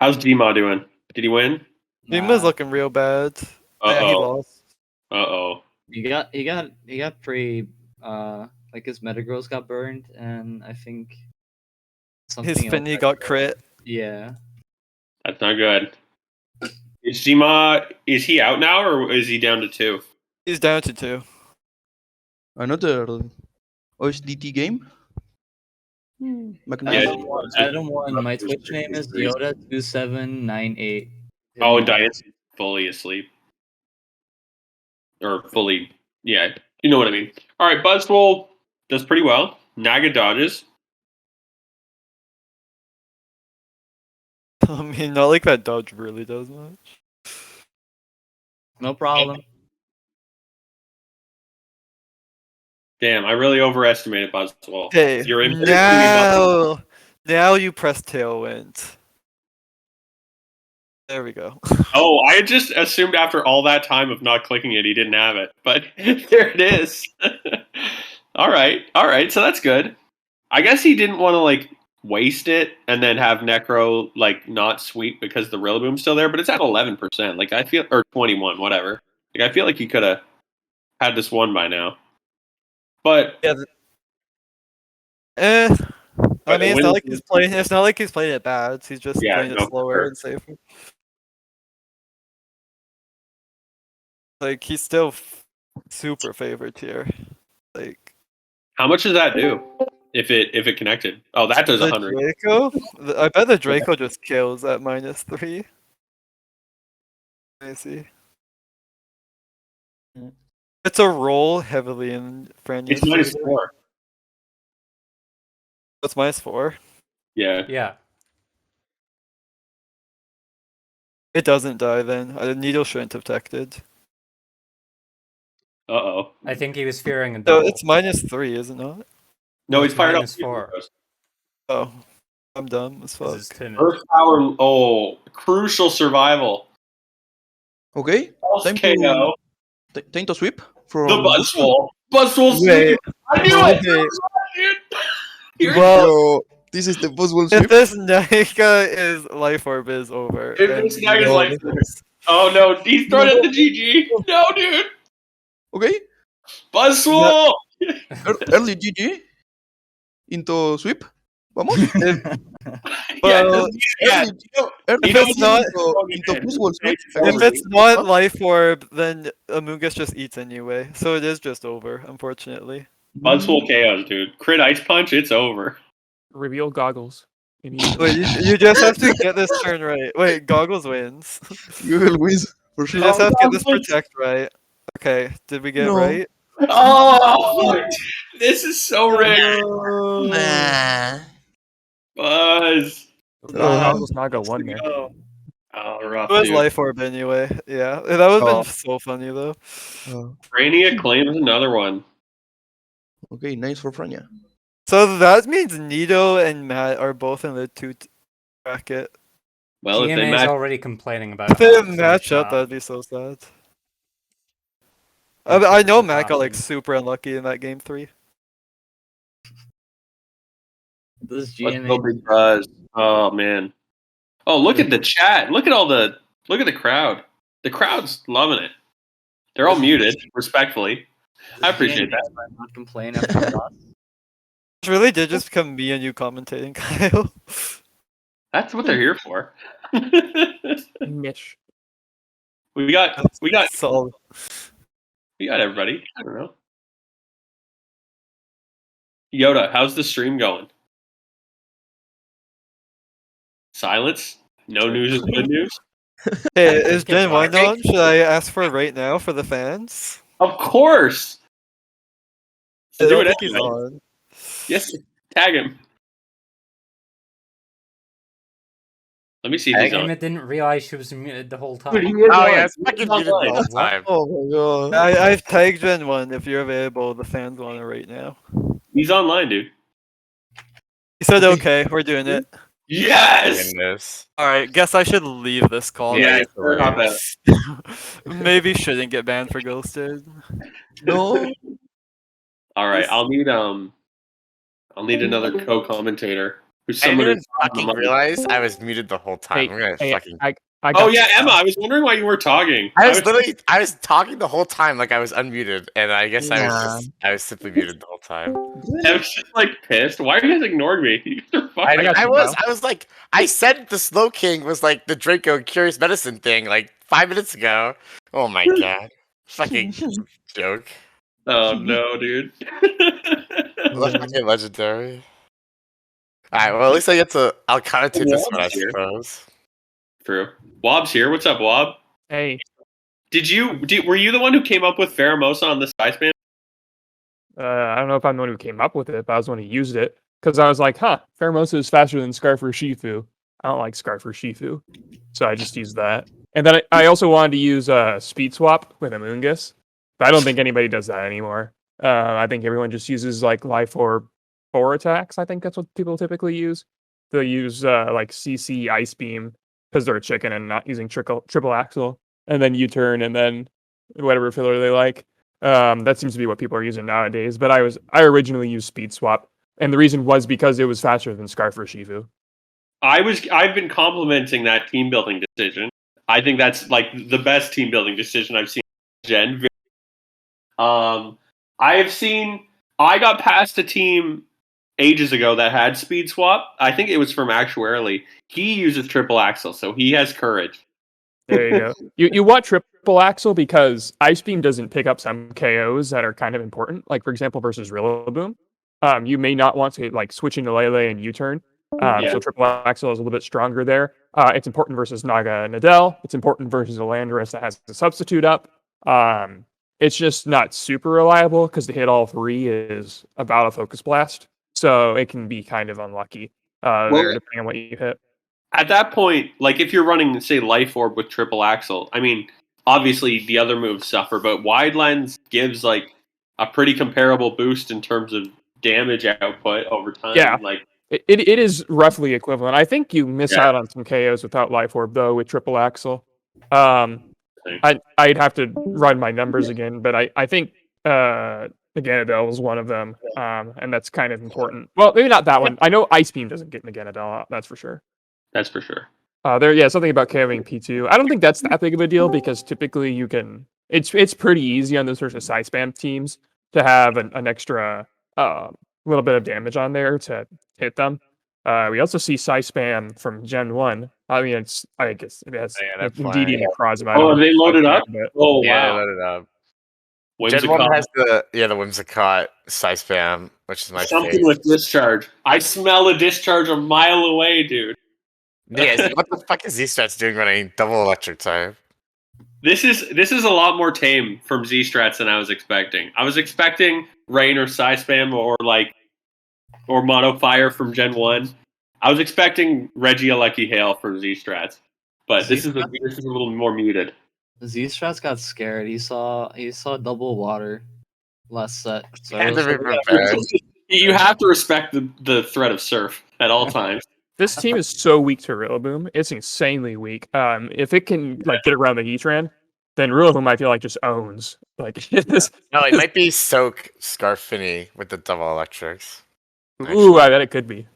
How's Gma doing? Did he win?
Dima's looking real bad. Yeah, he
Uh-oh.
lost.
Uh-oh.
He got pretty like his Metagross got burned, and I think something
His
else
Finny got crit.
Yeah.
That's not good. Is he out now or is he down to 2?
He's down to 2.
Another OSDT game. Magnificent.
Adam one. My Twitch name is Yoda2798.
Oh, and Diane's fully asleep. Or fully, yeah, you know what I mean. All right, Buzzwole does pretty well. Naga dodges.
I mean, not like that dodge really does much.
No problem.
Damn, I really overestimated Buzzwole.
Okay,
Your input is gonna be
now you press Tailwind. There we go.
Oh, I just assumed after all that time of not clicking it, he didn't have it. But there it is. All right. So that's good. I guess he didn't want to like waste it and then have Necro like not sweep because the Rillaboom's still there. But it's at 11%. Like I feel, or 21, whatever. Like I feel like he could have had this won by now. But
Yeah. I mean, it's not like he's playing. It's not like he's playing it bad. He's just playing it slower and safer. Like he's still super favored here. Like,
how much does that do if it connected? Oh, that does 100.
Draco. I bet the Draco just kills at -3. Let me see. It's a roll heavily in Frania's.
It's -4.
It's -4.
Yeah.
Yeah.
It doesn't die then. The needle shouldn't have detected.
Uh-oh.
I think he was fearing a
So
double.
it's -3, is it not?
No, it's fired up.
-4.
Oh, I'm dumb as fuck.
Earth power. Oh, crucial survival.
Okay.
Time KO.
Time to sweep from
The Buzzwole. Buzzwole sweep. I knew it. Dude.
Well,
this is the Buzzwole
if
sweep.
this Naga is Life Orb is over.
If this Naga's Life Orb. Oh no, he's throwing at the GG. No, dude.
Okay.
Buzzwole.
Early GG into sweep. Vamos.
Well, if it's not
into Buzzwole sweep.
if it's not Life Orb, then Amoonguss just eats anyway. So it is just over, unfortunately.
Buzzwole KOs, dude. Crit Ice Punch, it's over.
Reveal goggles.
Wait, you just have to get this turn right. Wait, Goggles wins.
You will win for sure.
You just have to get this Protect right. Okay, did we get it right?
Oh, fuck. This is so rare.
Nah.
Buzz.
Goggles Naga won there.
Oh, rough,
It was
dude.
Life Orb anyway. Yeah, that would have
Oh.
been so funny though.
Frania claims another one.
Okay, nice for Frania.
So that means Nido and Matt are both in the 2 bracket.
Well, if they
GMA is
match,
already complaining about
If
how
they
it's so
match up,
shot.
that'd be so sad.
It's
I know
super
Matt got like
shocking.
super unlucky in that game 3.
This
let's
GMA.
go big buzz. Oh man. Oh, look at the chat. Look at the crowd. The crowd's loving it. They're all muted, respectfully. I appreciate that.
Not complain after a loss.
It really did just become me and you commentating, Kyle.
That's what they're here for.
Mitch.
we got
Solid.
everybody. I don't know. Yoda, how's the stream going? Silence. No news is good news.
Hey, is
Good
GenOne
luck.
on? Should I ask for it right now for the fans?
Of course.
I
Do
don't
it
think he's
anyway.
on.
Yes, tag him. Let me see if he's on.
Emma didn't realize she was muted the whole time.
Dude, he is
Oh
on.
yeah, it's
He's
fucking
on
muted the
live.
whole time.
Oh my god.
I've tagged GenOne. If you're available, the fans want it right now.
He's online, dude.
He said okay, we're doing it.
Yes.
Goodness.
Alright, guess I should leave this call.
Yeah,
Yeah,
you're
stop
right.
it.
Maybe shouldn't get banned for ghosted.
No.
All right, I'll need another co-commentator who's
I didn't
someone
even
who's on the
fucking
mic.
realize I was muted the whole time.
Hey,
I'm gonna
hey,
fucking.
I got
Oh yeah,
this
Emma.
now.
I was wondering why you were talking.
I was talking the whole time like I was unmuted, and I guess
Yeah.
I was simply muted the whole time.
I was just like pissed. Why are you guys ignoring me? You guys are fucking.
got you,
I was like, I said the Slow King was like the Draco Curious Medicine thing like 5 minutes ago. Oh my god, fucking joke.
Oh no, dude.
Fucking legendary. All right, well at least I get to. I'll commentate this one, I
Wob's here.
suppose.
True. Wob's here. What's up, Wob?
Hey,
Were you the one who came up with Pheromosa on the side spam?
I don't know if I'm the one who came up with it, but I was the one who used it. Because I was like, Pheromosa is faster than Scarf or Shifu. I don't like Scarf or Shifu. So I just used that. And then I also wanted to use Speed Swap with Amoonguss. But I don't think anybody does that anymore. I think everyone just uses like Life Orb 4 attacks. I think that's what people typically use. They'll use like CC Ice Beam because they're a chicken and not using triple axle. And then U-turn and then whatever filler they like. That seems to be what people are using nowadays. But I originally used Speed Swap, and the reason was because it was faster than Scarf or Shifu.
I've been complimenting that team building decision. I think that's like the best team building decision I've seen in Gen. I got past a team ages ago that had Speed Swap. I think it was from Actuarily. He uses triple axle, so he has courage.
There you go. You want triple axle because Ice Beam doesn't pick up some KOs that are kind of important. Like for example, versus Rillaboom, you may not want to like switch into Lele and U-turn.
Yeah.
So triple axle is a little bit stronger there. It's important versus Naga and Nadell. It's important versus a Landorus that has the substitute up. It's just not super reliable because to hit all three is about a focus blast. So it can be kind of unlucky there depending on what you hit.
At that point, like if you're running, say, Life Orb with triple axle, I mean, obviously the other moves suffer, but Wide Lens gives like a pretty comparable boost in terms of damage output over time.
Yeah.
Like
It is roughly equivalent. I think you miss
Yeah.
out on some KOs without Life Orb though with triple axle. I'd have to run my numbers again, but I think Naganadel was one of them, and that's kind of important. Well, maybe not that one. I know Ice Beam doesn't get Naganadel, that's for sure.
that's for sure.
Something about KOing P2. I don't think that's that big of a deal because typically you can. It's pretty easy on those sorts of side spam teams to have an extra little bit of damage on there to hit them. We also see side spam from GenOne. I mean, I guess it has
Yeah, they're
Indeed
playing.
and Necrozma.
Oh, they loaded up?
But
Oh
Yeah,
wow.
load it up.
Whimsicott.
Gen 1 has the Whimsicott side spam, which is my
Something
favorite.
with discharge. I smell a discharge a mile away, dude.
Yeah, what the fuck is Z-Strats doing running double electric type?
This is a lot more tame from Z Strats than I was expecting. I was expecting Rain or Psy Spam or Mono Fire from Gen 1. I was expecting Regieleki Hail from Z Strats. but this is a little more muted.
Z-Strats got scared. He saw double water last set. So
Had
it was
to be
like,
prepared.
You have to respect the threat of Surf at all times.
This team is so weak to Rillaboom. It's insanely weak. If it can like get around the Heatran, then Rillaboom I feel like just owns. Like it's,
No, it might be Soak Scarfini with the double electrics.
ooh, I bet it could be.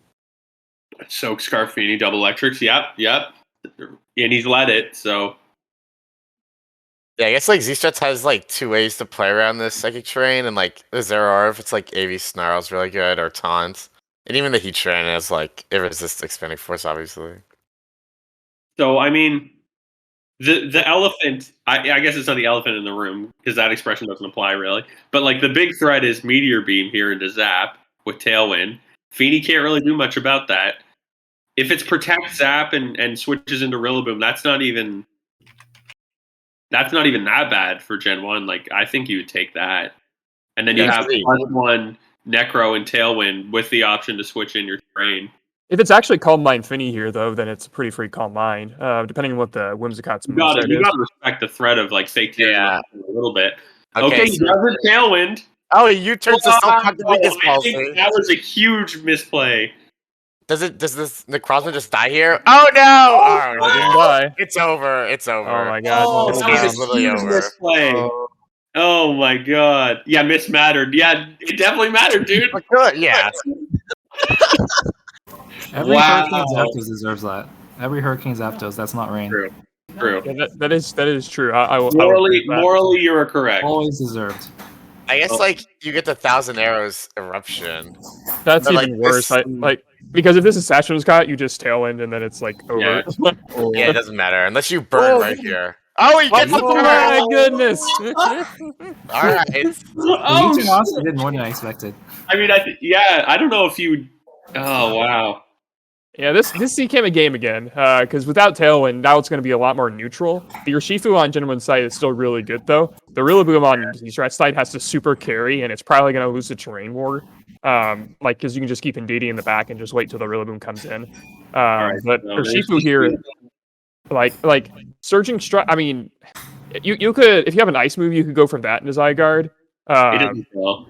Soak Scarfini, double electrics. Yep. And he's led it, so.
Yeah, I guess like Z-Strats has like two ways to play around this psychic terrain, and like the Zeraora, if it's like AV Snarl's really good, or Taunt. And even the Heatran has like it resists expanding force, obviously.
So I mean, the elephant. I guess it's not the elephant in the room because that expression doesn't apply really. But like the big threat is Meteor Beam here into Zap with Tailwind. Feeny can't really do much about that. If it's Protect Zap and switches into Rillaboom, that's not even that bad for Gen 1. Like I think you would take that. And then you have +1 Necro and Tailwind with the option to switch in your terrain.
If it's actually Calm Mind Finny here, though, then it's a pretty free Calm Mind, depending on what the Whimsicott's moveset is.
You gotta respect the threat of like fake tears a little bit. Okay,
so,
he does a Tailwind.
Oh, you turned to self-confident weakness
I
policy.
think that was a huge misplay.
Does this Necrozma just die here? Oh no!
Oh,
Oh,
it didn't die.
it's over. It's over.
Oh my god.
This
that
game
was
is
a
literally
huge
over.
misplay. Oh my god. Yeah, mattered. Yeah, it definitely mattered, dude.
Good, yeah.
Every Hurricane Zapdos deserves that. Every Hurricane Zapdos, that's not rain.
True.
Yeah, that is true. I will
Morally, you are correct.
Always deserved.
I guess like you get the 1,000 Arrows eruption.
That's
But,
even worse. Because if this is Satchum's Cot, you just Tailwind and then it's like over.
Yeah, it doesn't matter unless you burn right here. Oh, he gets the
Oh
burn!
my goodness!
All right.
You honestly did more than I expected.
I mean, I don't know if you. Oh wow.
Yeah, this became a game again, because without Tailwind, now it's going to be a lot more neutral. Your Shifu on GenOne's side is still really good, though. The Rillaboom on Z-Strat's side has to super carry, and it's probably going to lose the Terrain War. Because you can just keep Indeedee in the back and just wait till the Rillaboom comes in. But for Shifu here, like Surging Strike, I mean, you could, if you have an Ice move, you could go for that into Zygarde.
It doesn't kill.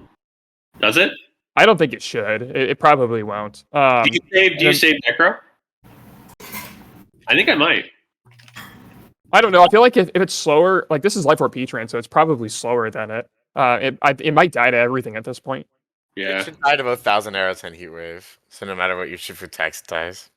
Does it?
I don't think it should. It probably won't.
Do you save Necro? I think I might.
I don't know. I feel like if it's slower, like this is Life Orb Heatran, so it's probably slower than it. It might die to everything at this point.
Yeah.
It should die to both 1,000 Arrows and Heat Wave. So no matter what you shoot for text dies.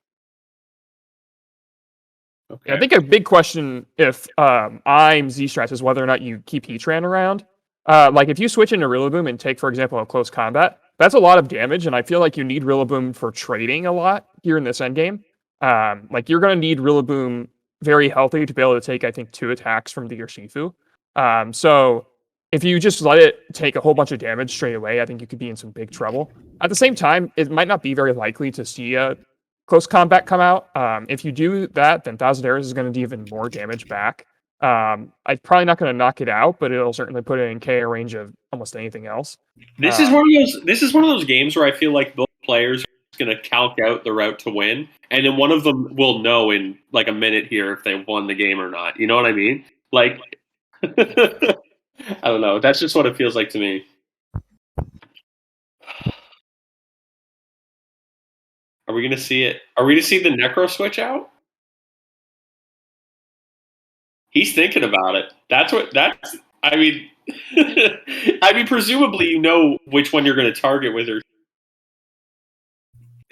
Okay.
Yeah, I think a big question if I'm Z-Strats is whether or not you keep Heatran around. Like if you switch into Rillaboom and take, for example, a close combat, that's a lot of damage, and I feel like you need Rillaboom for trading a lot here in this endgame. Like you're going to need Rillaboom very healthy to be able to take, I think, 2 attacks from the Urshifu. So if you just let it take a whole bunch of damage straight away, I think you could be in some big trouble. At the same time, it might not be very likely to see a close combat come out. If you do that, then Thousand Arrows is going to do even more damage back. I'm probably not going to knock it out, but it'll certainly put it in KO range of almost anything else.
This is one of those games where I feel like both players are going to calc out the route to win, and then one of them will know in like a minute here if they won the game or not. You know what I mean? Like, I don't know. That's just what it feels like to me. Are we going to see it? Are we going to see the Necro switch out? He's thinking about it. I mean, presumably you know which one you're going to target with her.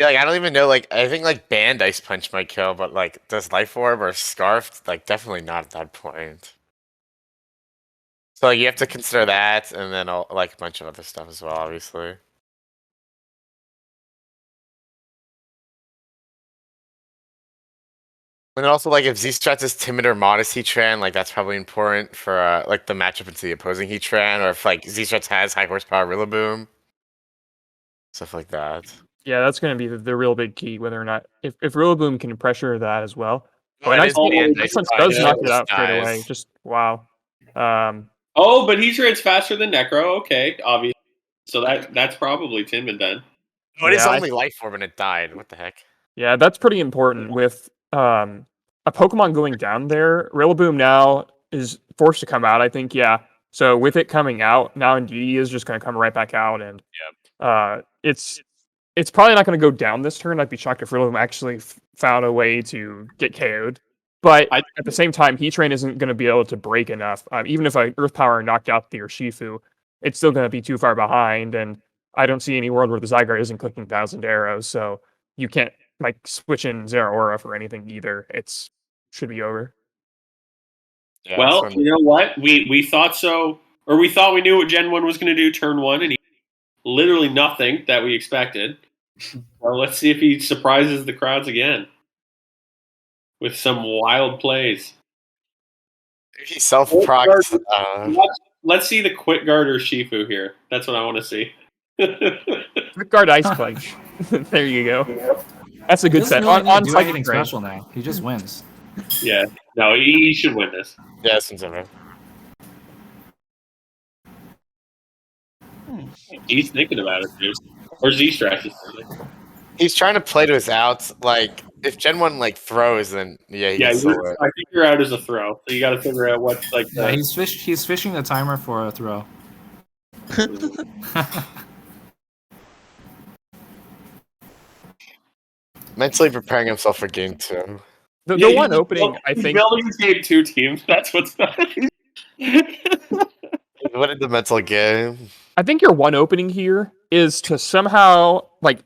Yeah, like I don't even know. Like I think like Band Ice Punch might kill, but like does Life Orb or Scarfed? Like definitely not at that point. So like, you have to consider that, and then like a bunch of other stuff as well, obviously. And also, like, if Z-Strats is timid or modest Heatran, like, that's probably important for, like, the matchup into the opposing Heatran, or if, like, Z-Strats has high horsepower Rillaboom. Stuff like that.
Yeah, that's going to be the real big key, whether or not... If Rillaboom can pressure that as well.
Oh,
and
Ice
Punch does knock it out straight away.
Nice.
Just, wow.
Oh, but Heatran's faster than Necro. Okay, obviously. So that's probably timid then.
Oh, it is only Life Orb and it died. What the heck?
Yeah, that's pretty important with a Pokemon going down there, Rillaboom now is forced to come out, I think, yeah. So with it coming out, now Indeedee is just going to come right back out, and it's probably not going to go down this turn. I'd be shocked if Rillaboom actually found a way to get KO'd. But at the same time, Heatran isn't going to be able to break enough. Even if Earth Power knocked out the Urshifu, it's still going to be too far behind, and I don't see any world where the Zygarde isn't clicking 1,000 arrows, so you can't like switch in Zeraora for anything either. It's should be over.
Yeah,
Well, you know what? We thought so, or we thought we knew what GenOne was going to do turn 1, and he literally nothing that we expected. Well, let's see if he surprises the crowds again with some wild plays.
He self-procs.
Let's see the Quick Guard or Shifu here. That's what I want to see.
Quick Guard Ice Punch. There you go. That's a good set.
Really
On
do
Psychic
anything
Drain.
special now. He just wins.
Yeah. No, he should win this.
Yeah, since ever.
He's thinking about it, dude. Or Z-Strats is thinking.
He's trying to play to his outs. Like, if GenOne like throws, then yeah, he can still win.
I think your out is a throw. So you got to figure out what's like.
Yeah, he's fishing the timer for a throw.
Mentally preparing himself for game 2.
The one opening, I think.
He's building his game 2 team. That's what's.
What is the mental game?
I think your one opening here is to somehow like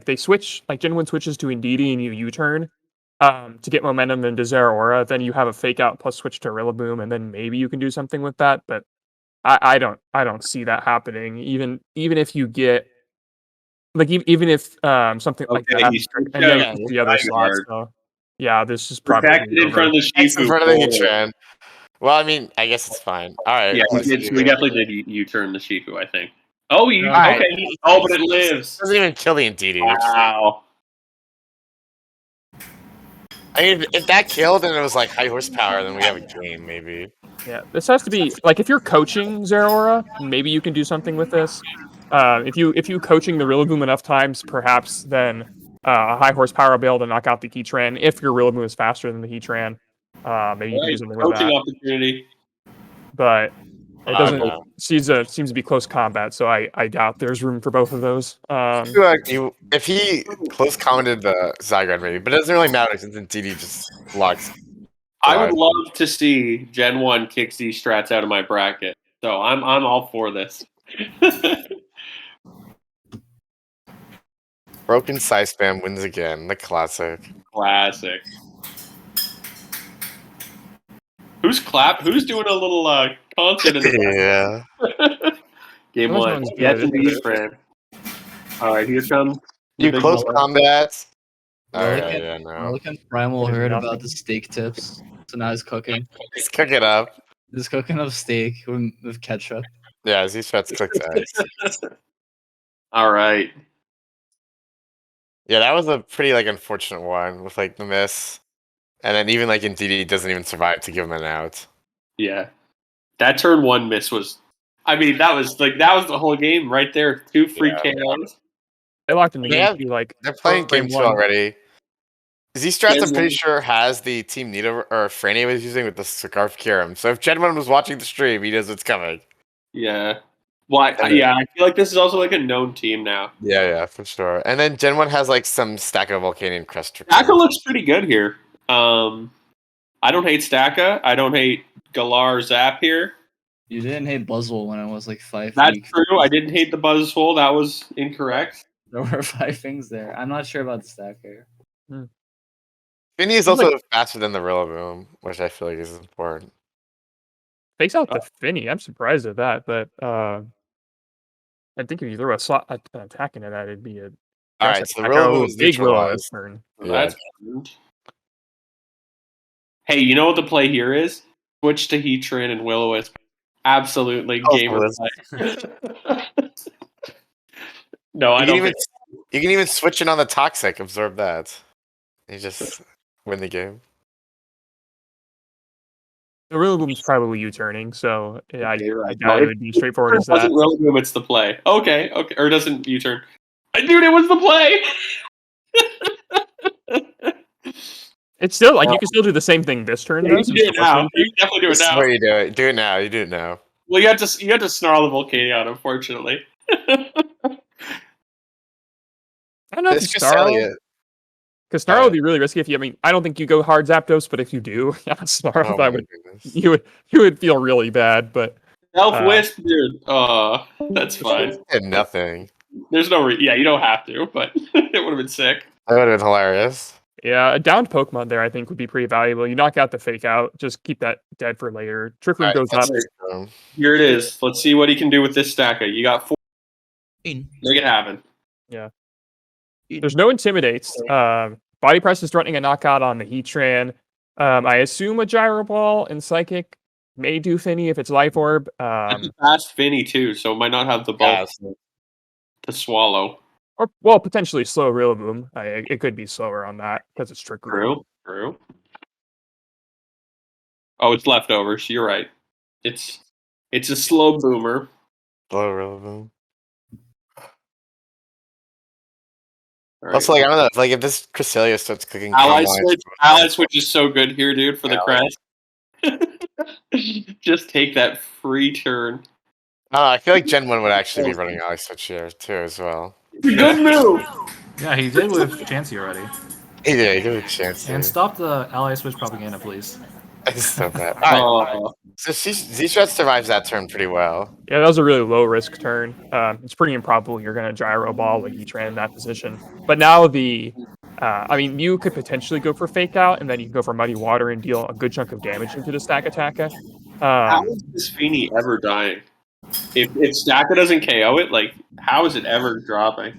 they switch, like GenOne switches to Indeedee and you U-turn to get momentum into Zeraora. Then you have a fake out plus switch to Rillaboom, and then maybe you can do something with that. But I don't see that happening. Even if you get like even if something like that happens, and then the other slots. So, yeah, this is probably
in front of the Shifu.
In front of the Heatran. Well, I mean, I guess it's fine. All right.
Yeah, we definitely did U-turn the Shifu, I think. Oh, okay.
Right.
Oh, but it lives.
Doesn't even kill the Indeedee.
Wow.
I mean, if that killed and it was like high horsepower, then we have a game, maybe.
Yeah, this has to be like if you're coaching Zeraora, maybe you can do something with this. If you coaching the Rillaboom enough times, perhaps then a high horsepower build to knock out the Heatran. If your Rillaboom is faster than the Heatran, maybe you can do something with that.
Coaching opportunity.
But it doesn't seems to be close combat, so I doubt there's room for both of those.
If he close commented the Zygarde, maybe, but it doesn't really matter since Indeedee just locks.
I would love to see GenOne kick Z-Strats out of my bracket, so I'm all for this.
Broken Side Spam wins again. The classic.
Classic. Who's doing a little concert in the Game
Those
1.
ones
Yes,
good.
indeed, friend. Alright, here comes
You close combat.
Look at Primal heard about the steak tips, so now he's cooking.
He's cooking up.
He's cooking up steak with ketchup.
Yeah, Z-Strats clicked X.
Alright.
Yeah, that was a pretty like unfortunate one with like the miss. And then even like Indeedee doesn't even survive to give him an out.
Yeah. That turn 1 miss was that was the whole game right there. 2 free KOs.
They locked in the
Yeah,
game 2, like
they're playing game 2
1.
already. Z-Strats, I'm pretty
GenOne.
sure, has the team Nido or Frania was using with the Scarf Kyurem. So if GenOne was watching the stream, he knows what's coming.
Yeah. Well, I feel like this is also like a known team now.
Yeah, for sure. And then GenOne has like some Stacka Volcanion Crest.
Stacka looks pretty good here. I don't hate Stacka. I don't hate Galar Zap here.
You didn't hate Buzzwole when I was like 5
That's
feet.
true. I didn't hate the Buzzwole. That was incorrect.
There were 5 things there. I'm not sure about the stack here.
Finny is also faster than the Rillaboom, which I feel like is important.
Fakes out the Finny. I'm surprised at that, but I think if you throw an attack into that, it'd be a
All right, so the Rillaboom is
big Willow this
neutralized.
turn.
So that's good. Hey, you know what the play here is? Switch to Heatran and Will-O-Wisp. Absolutely gamer play. No, I don't think
You can even switch it on the Toxic. Absorb that. You just win the game.
The Rillaboom's probably U-turning, so yeah, I
right.
doubt it would be straightforward as
it wasn't
that.
Rillaboom, it's the play. Okay. Or doesn't U-turn. Dude, it was the play!
It's still like you can still do the same thing this turn.
You
though,
can
since
do it
the Western
now. You
thing.
can definitely do it
This is
now.
where you do it. Do it now. You do it now.
Well, you have to snarl the Volcanion, unfortunately.
I don't know if
This
you Snarl.
Cresselia.
Because Snarl would be really risky if you. I mean, I don't think you go hard Zapdos, but if you do, Snarl,
Oh
that
my
would
goodness.
you would feel really bad. But
Elf Wisp, dude. That's fine.
Did nothing.
There's no yeah, you don't have to, but it would have been sick.
That would have been hilarious.
yeah, a downed Pokemon there I think would be pretty valuable. You knock out the Fake Out, just keep that dead for later. Trick Room goes up.
Here it is. Let's see what he can do with this stacker. You got 4.
In.
Make it happen.
Yeah. There's no Intimidates. Body Press is threatening a knockout on the Heatran. I assume a Gyro Ball and Psychic may do Finny if it's Life Orb.
That's a fast Finny too, so it might not have the bulk to swallow.
Or, well, potentially slow Rillaboom. It could be slower on that because it's Trick Room.
True. Oh, it's leftovers. You're right. It's a slow boomer.
Slow Rillaboom.
All right.
Also, like I don't know, like if this Cresselia starts clicking,
Ally Switch is so good here, dude, for the crest. Just take that free turn.
I feel like GenOne would actually be running Ally Switch here too, as well.
Good move.
Yeah, he did with Chansey already.
He did. Give it a chance.
And stop the ally switch propaganda, please.
It's so bad. Alright. So Z-Strats survives that turn pretty well.
Yeah, that was a really low risk turn. It's pretty improbable you're going to Gyro Ball with Heatran in that position. But now I mean, you could potentially go for Fake Out, and then you can go for Muddy Water and deal a good chunk of damage into the Stack Attacker.
How is this Feeny ever dying? If Stacka doesn't KO it, like, how is it ever dropping?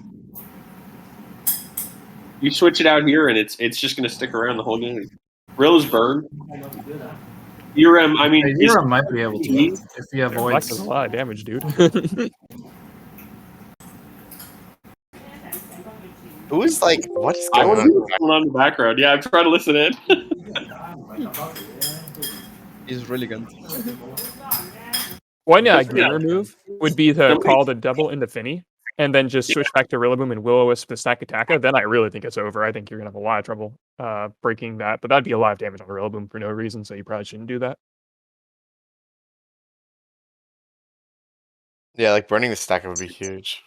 You switch it out here, and it's just going to stick around the whole game. Rilla's burned. Urem, I mean...
Urem might be able to, if he avoids...
That's a lot of damage, dude.
Who is like, what is
I
going
want to see what's going on in the background. Yeah, I'm trying to listen in.
He's really good.
One gamer move would be to call the double into Finny, and then just switch back to Rillaboom and Will-O-Wisp the Stack Attacker. Then I really think it's over. I think you're going to have a lot of trouble breaking that. But that'd be a lot of damage on Rillaboom for no reason, so you probably shouldn't do that.
Yeah, like burning the stacker would be huge.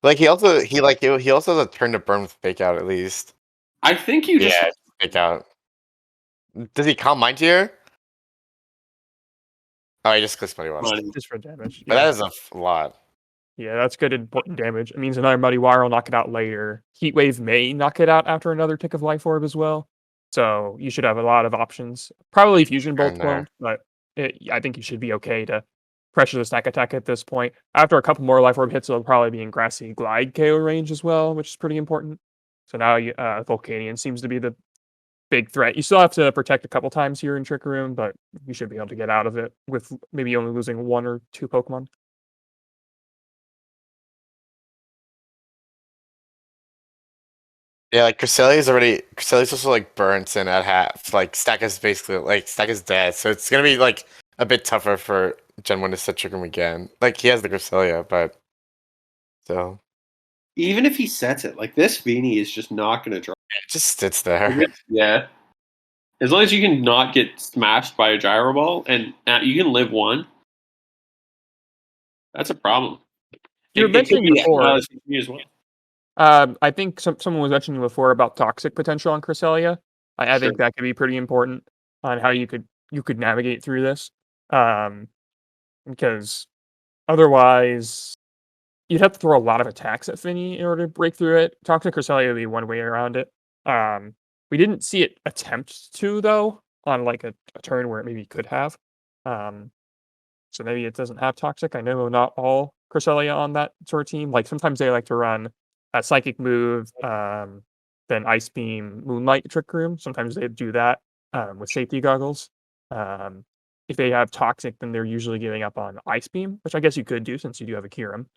Like he also has a turn to burn with Fake Out at least.
I think you just...
Yeah, Fake Out. Does he Calm Mind here? Oh, he just clicks Muddy Water.
Just for damage.
But that is a lot.
Yeah, that's good important damage. It means another Muddy Water will knock it out later. Heat Wave may knock it out after another tick of Life Orb as well. So you should have a lot of options. Probably Fusion Bolt clone, but I think you should be okay to pressure the Stack Attack at this point. After a couple more Life Orb hits, it'll probably be in Grassy Glide KO range as well, which is pretty important. So now Volcanion seems to be the big threat. You still have to protect a couple times here in Trick Room, but you should be able to get out of it with maybe only losing 1 or 2 Pokemon.
Yeah, like Cresselia's also like burnt in at half. Like Stack is dead, so it's gonna be like a bit tougher for GenOne to set Trick Room again. Like he has the Cresselia, but still.
Even if he sets it, like this Feeny is just not going to drop.
It just sits there.
Yeah. As long as you can not get smashed by a Gyro Ball and you can live 1, that's a problem.
You were mentioning before.
As well.
I think someone was mentioning before about toxic potential on Cresselia. I think that could be pretty important on how you could navigate through this, because otherwise you'd have to throw a lot of attacks at Finny in order to break through it. Toxic Cresselia would be one way around it. We didn't see it attempt to though on like a turn where it maybe could have. So maybe it doesn't have toxic. I know not all Cresselia on that sort of team. Like sometimes they like to run a psychic move, then Ice Beam, Moonlight, Trick Room. Sometimes they do that with safety goggles. If they have toxic, then they're usually giving up on Ice Beam, which I guess you could do since you do have a Kyurem.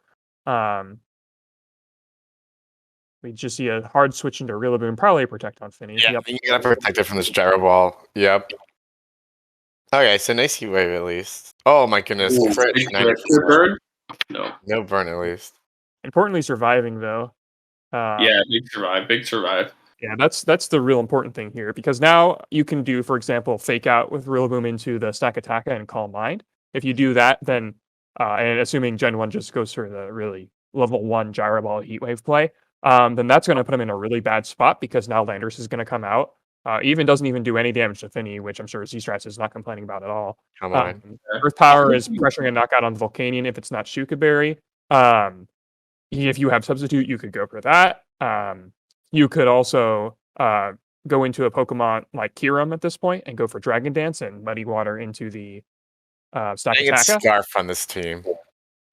We just see a hard switch into Rillaboom, probably a protect on Finny.
Yeah, you gotta protect it from this Gyro Ball. Yep. Okay, so nice Heat Wave at least. Oh my goodness. Crit,
burn? No.
No burn at least.
Importantly, surviving though.
Yeah, big survive.
Yeah, that's the real important thing here, because now you can do, for example, fake out with Rillaboom into the Stack Attack and Calm Mind. If you do that, then and assuming Gen 1 just goes for the really level 1 Gyro Ball Heat Wave play, then that's going to put him in a really bad spot, because now Landorus is going to come out. Even doesn't even do any damage to Finny, which I'm sure Z-Strats is not complaining about at all.
Come on.
Earth Power is pressuring a knockout on the Volcanion if it's not Shuka Berry. If you have Substitute, you could go for that. You could also go into a Pokemon like Kyurem at this point and go for Dragon Dance and Muddy Water into the Stack
I think it's
Attack.
Scarf on this team.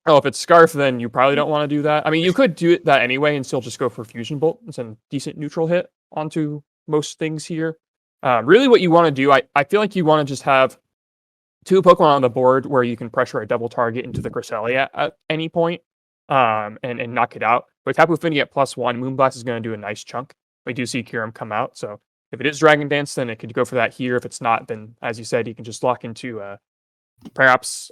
Oh, if it's Scarf, then you probably don't want to do that. I mean, you could do that anyway and still just go for Fusion Bolt and send decent neutral hit onto most things here. Really, what you want to do, I feel like you want to just have 2 Pokemon on the board where you can pressure a double target into the Cresselia at any point, and knock it out. But Tapu Fini at +1, Moonblast is going to do a nice chunk. We do see Kyurem come out, so if it is Dragon Dance, then it could go for that here. If it's not, then as you said, you can just lock into perhaps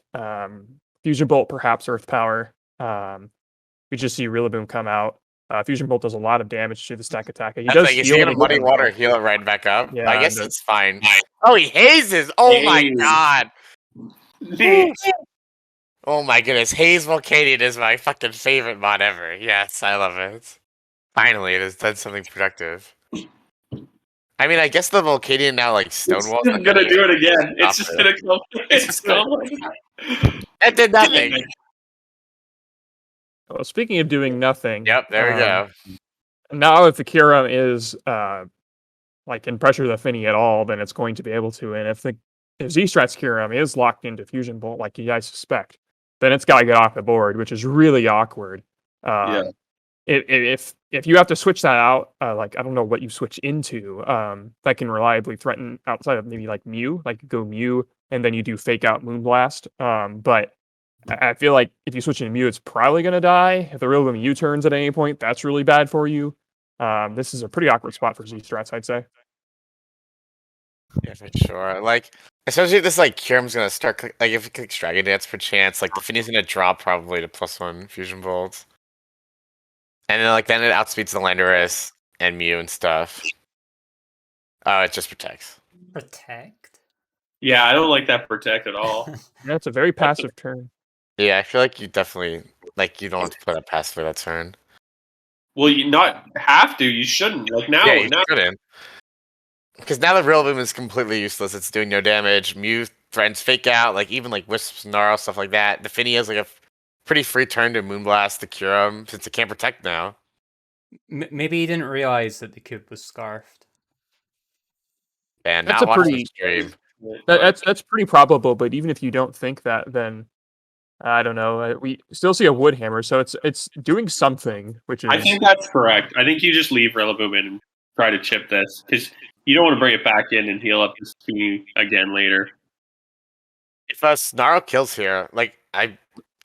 Fusion Bolt, perhaps Earth Power. We just see Rillaboom come out. Fusion Bolt does a lot of damage to the Stack Attack. He does
Is
heal.
he gonna Muddy Water heal it right back up?
Yeah,
I guess
the-
it's fine. Oh, he hazes! Oh my
Haze.
god!
Haze.
Oh my goodness, Haze Volcanion is my fucking favorite mod ever. Yes, I love it. Finally, it has done something productive. I mean, I guess the Volcanion now, like,
It's
Stonewall's
just gonna do it again. It's
Stop
just
it.
gonna go.
It's
It's
just
going.
It did nothing.
Well, speaking of doing nothing.
Yep, there we go.
Now, if the Kyurem is can pressure the Finny at all, then it's going to be able to. And if Z-Strats Kyurem is locked into Fusion Bolt, like you guys suspect, then it's got to get off the board, which is really awkward.
Yeah.
If you have to switch that out, I don't know what you switch into, that can reliably threaten outside of maybe like Mew, like go Mew, and then you do fake out Moonblast. But I feel like if you switch into Mew, it's probably going to die. If the Rillaboom U-turns at any point, that's really bad for you. This is a pretty awkward spot for Z-Strats, I'd say.
Yeah, for sure. Like, especially if this, like, Kyurem's gonna start, like, if it clicks Dragon Dance per chance, like, the Finny's gonna drop probably to +1 Fusion Bolt. And then, like, then it outspeeds the Landorus and Mew and stuff. Oh, it just protects.
Protect?
Yeah, I don't like that protect at all.
Yeah, it's a very passive turn.
Yeah, I feel like you definitely, like, you don't have to play that pass for that turn.
Well, you not have to. You shouldn't. Like now,
Yeah, you
now
shouldn't. Because now the Rillaboom is completely useless. It's doing no damage. Mew threatens fake out, like even like Wisp, Snarl, stuff like that. The Finny has like a pretty free turn to Moonblast the Kyurem since it can't protect now.
Maybe he didn't realize that the cube was scarfed.
And
That's
not
a
watching
pretty-
the stream.
That's pretty probable, but even if you don't think that, then I don't know. We still see a Wood Hammer, so it's doing something, which is.
I think that's correct. I think you just leave Rillaboom in and try to chip this because you don't want to bring it back in and heal up this Finny again later.
If Snarl kills here, like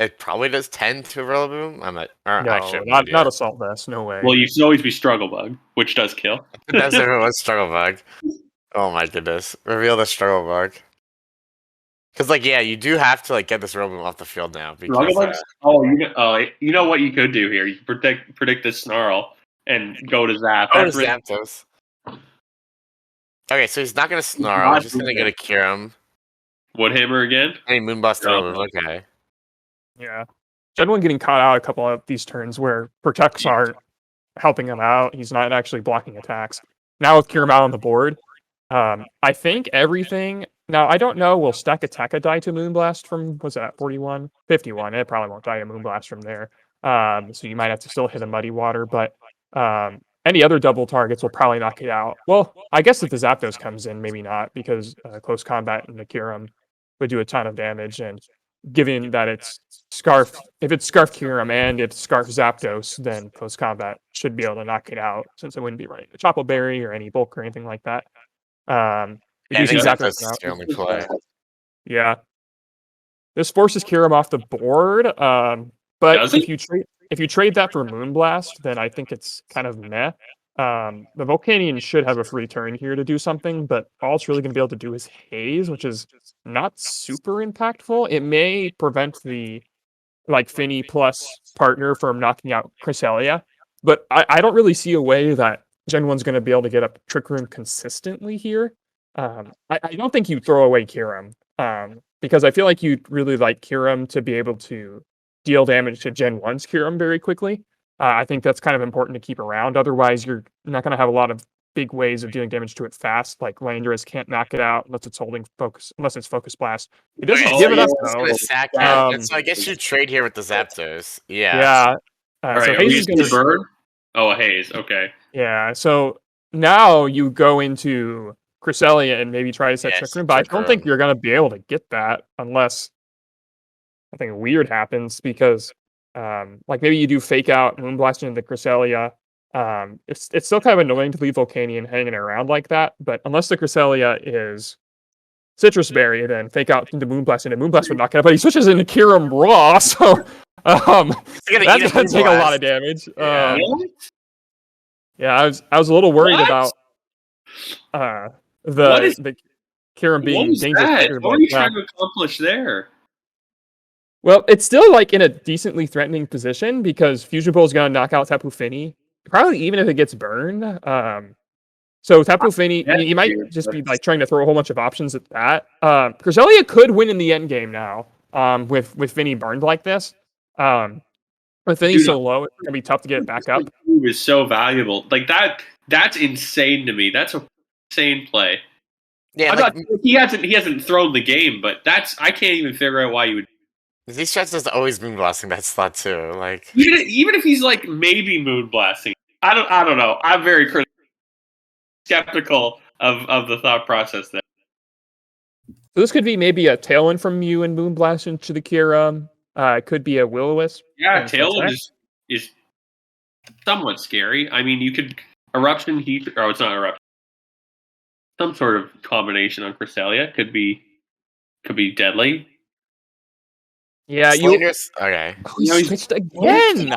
it probably does 10 to Rillaboom. I'm not. Or
No,
actually,
not Assault Vest. No way.
Well, you should always be Struggle Bug, which does kill.
That's everyone's Struggle Bug. Oh my goodness! Reveal the Struggle Bug. Because like you do have to like get this Rillaboom off the field now.
Struggle
Because
Bugs? You know what you could do here? You could predict this Snarl and go to Zap.
oh,
That's really-
Zapdos. Okay, so he's not gonna Snarl. He's just gonna get a Kyurem.
Woodhammer again?
Any Moonblast
No.
Rillaboom. Okay.
Yeah. GenOne getting caught out a couple of these turns where protects aren't helping him out. He's not actually blocking attacks. Now with Kyurem out on the board, I think everything. Now I don't know. Will Stack Attack die to Moonblast from what's that 41, 51? It probably won't die to Moonblast from there. So you might have to still hit a Muddy Water, but any other double targets will probably knock it out. Well, I guess if the Zapdos comes in, maybe not, because close combat in the Kyurem would do a ton of damage, and given that it's Scarf, if it's Scarf Kyurem and it's Scarf Zapdos, then close combat should be able to knock it out, since it wouldn't be running a Chople Berry or any bulk or anything like that. We
Yeah, I
do see
think
Zapdos
that's
out.
the only play.
Yeah. This forces Kyurem off the board. But
Does it?
if you trade that for Moonblast, then I think it's kind of meh. The Volcanion should have a free turn here to do something, but all it's really going to be able to do is Haze, which is not super impactful. It may prevent the Finny plus partner from knocking out Cresselia, but I don't really see a way that GenOne's going to be able to get up Trick Room consistently here. I don't think you throw away Kirim, because I feel like you'd really like Kirim to be able to deal damage to GenOne's Kirim very quickly. I think that's kind of important to keep around. Otherwise, you're not going to have a lot of big ways of dealing damage to it fast. Like Landorus can't knock it out unless it's holding focus, unless it's focus blast. It doesn't
Okay,
give
so
it up
you're just
though.
gonna sack it. And so I guess you trade here with the Zapdos. Yeah.
Yeah.
All
So
right, are
Haze
we
is
just
going
gonna
to
bird? Oh, a haze. Okay.
Yeah, so now you go into Cresselia and maybe try to set
Yes,
Trick Room, but I
Trick
don't think
Room.
you're going to be able to get that unless something weird happens because, like maybe you do fake out Moonblast into Cresselia. It's still kind of annoying to leave Volcanion hanging around like that, but unless the Cresselia is Citrus Berry, then fake out into Moonblast would knock it out, but he switches into Kirim Raw, so that's going to take a lot of damage.
Yeah.
Yeah, I was a little worried
What?
about the Kirim being
What was
dangerous.
that?
Later,
What
but,
are you
yeah.
trying to accomplish there?
Well, it's still like in a decently threatening position because Fusion Bolt is going to knock out Tapu Fini, probably even if it gets burned. So Tapu Fini, he might just be like trying to throw a whole bunch of options at that. Cresselia could win in the end game now. With Fini burned like this. With Fini
Dude,
so low, it's gonna be tough to get it back up.
Is so valuable. Like that. That's insane to me. That's a insane play.
Yeah,
I'm
like,
not, he hasn't thrown the game, but I can't even figure out why you would.
these Strats is always moonblasting that slot too. Like
Even if he's like maybe moonblasting, I don't know. I'm very skeptical of the thought process there.
So this could be maybe a Tailwind from you and Moonblast into the Kirim. It could be a Will-O-Wisp.
Yeah, Tailwind is somewhat scary. I mean, you could Eruption Heat. Oh, it's not Eruption. Some sort of combination on Cresselia could be deadly.
Yeah,
okay.
Oh, he switched again.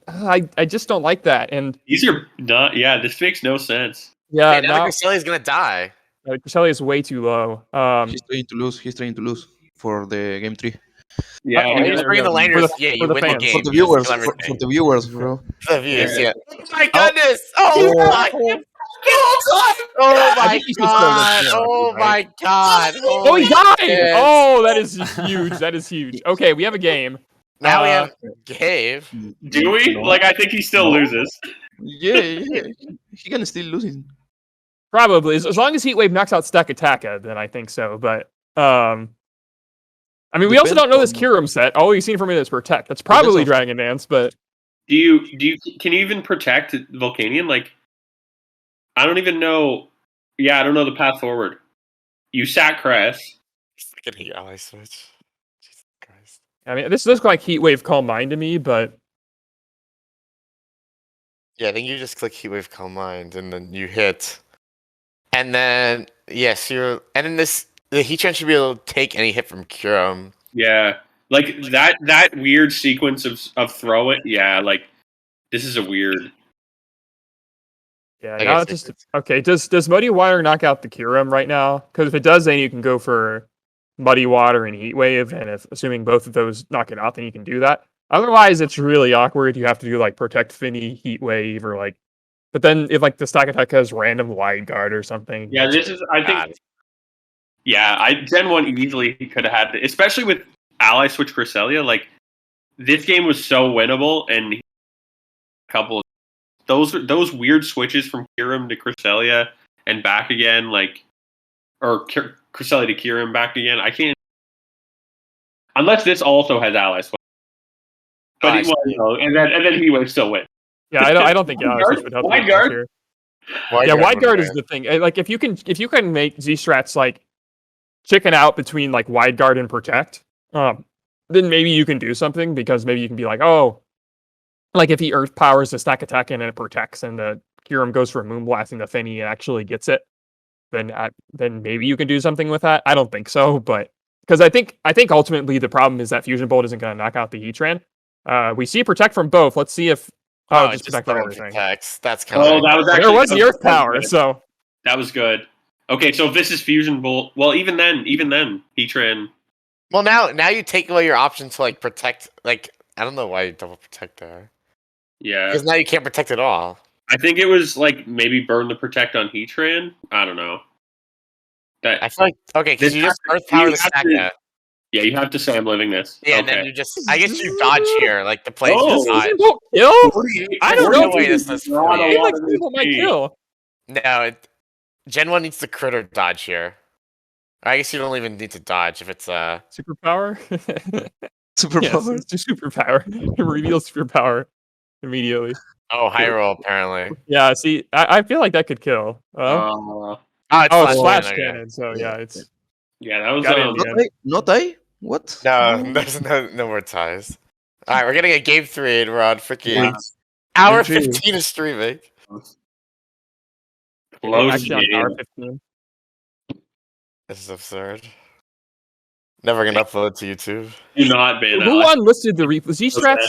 I just don't like that. And
these are not. Yeah, this makes no sense.
Yeah,
now Cresselia is gonna die.
Cresselia is way too low.
He's trying to lose. He's trying to lose for the game 3.
Yeah,
he's bringing the Landers. Yeah, you win the game.
For the viewers, for the viewers, bro.
For the viewers, yeah. Oh my goodness! Oh my! Oh my god! Oh my god!
Oh, he died! Oh, that is huge. That is huge. Okay, we have a game.
Now we have Cave.
Do we? Like, I think he still loses.
Yeah, he can still lose.
Probably, as long as Heatwave knocks out Stack Attacka, then I think so. But I mean, we also don't know this Kirim set. All we've seen from it is Protect. That's probably Dragon Dance, but
can you even protect Volcanion? Like, I don't even know. Yeah, I don't know the path forward. You sack Crest.
Get Heat Ally Switch. Jesus Christ.
I mean, this looks like Heatwave Calm Mind to me, but
yeah, I think you just click Heatwave Calm Mind and then you hit, and then yes, and then the Heatran should be able to take any hit from Kirim.
Yeah, like that weird sequence of throw it. Yeah, like this is a weird.
Yeah, now it's just okay. Does Muddy Water knock out the Kirim right now? Because if it does, then you can go for Muddy Water and Heat Wave, and if assuming both of those knock it out, then you can do that. Otherwise, it's really awkward. You have to do like Protect Fini, Heat Wave, or like. But then if like the Stack Attack has random Wide Guard or something.
Yeah, this is. I think. Yeah, GenOne easily could have had, especially with Ally Switch Cresselia. Like this game was so winnable, and a couple of those weird switches from Kirim to Cresselia and back again, like or Cresselia to Kirim back again. I can't unless this also has Ally Switch. But and then he would still win.
Yeah, I don't think Ally Switch would help.
Wide Guard.
Here. Wide Guard is the thing. Like if you can make Z-Strats like chicken out between like Wide Guard and Protect, then maybe you can do something because maybe you can be like, oh, like if he Earth powers the Stack Attack and it protects, and the Kirim goes for Moonblast and the Fini actually gets it, then maybe you can do something with that. I don't think so, but because I think ultimately the problem is that Fusion Bolt isn't going to knock out the Heatran. We see Protect from both. Let's see if just protect everything.
That's kind of
that was actually
there was the Earth power, so
that was good. Okay, so if this is Fusion Bolt, well, even then, Heatran.
Well, now you take away your option to like protect. Like I don't know why you double protect there.
Yeah,
because now you can't protect at all.
I think it was like maybe burn the protect on Heatran. I don't know. That
I feel like okay, because you just Earth Power the Staka.
Yeah, you have to say I'm living this.
Yeah, and then you just I guess you dodge here, like the plays
Oh,
just dodge.
Don't kill? I don't know.
No way this is
Not a
free.
lot
Like,
of
people might
HP.
kill.
No, Gen 1 needs the critter dodge here. I guess you don't even need to dodge if it's
Superpower?
Superpower.
Yes, it's your superpower. It reveals superpower immediately.
oh high roll apparently.
Yeah, see, I feel like that could kill.
Oh, it's
Oh,
flash
slash
cannon, okay.
cannon, so yeah, it's
Yeah, that was
got it in the
Not
end.
I. Not I. What?
No, there's no more ties. Alright, we're getting a game 3 and we're on freaking
Yeah.
hour
GG.
15 of streaming.
Close
Actually on
game.
hour 15.
This is absurd. Never gonna upload to YouTube.
Do not ban
Who
Alex.
unlisted the replays? Z-Strats?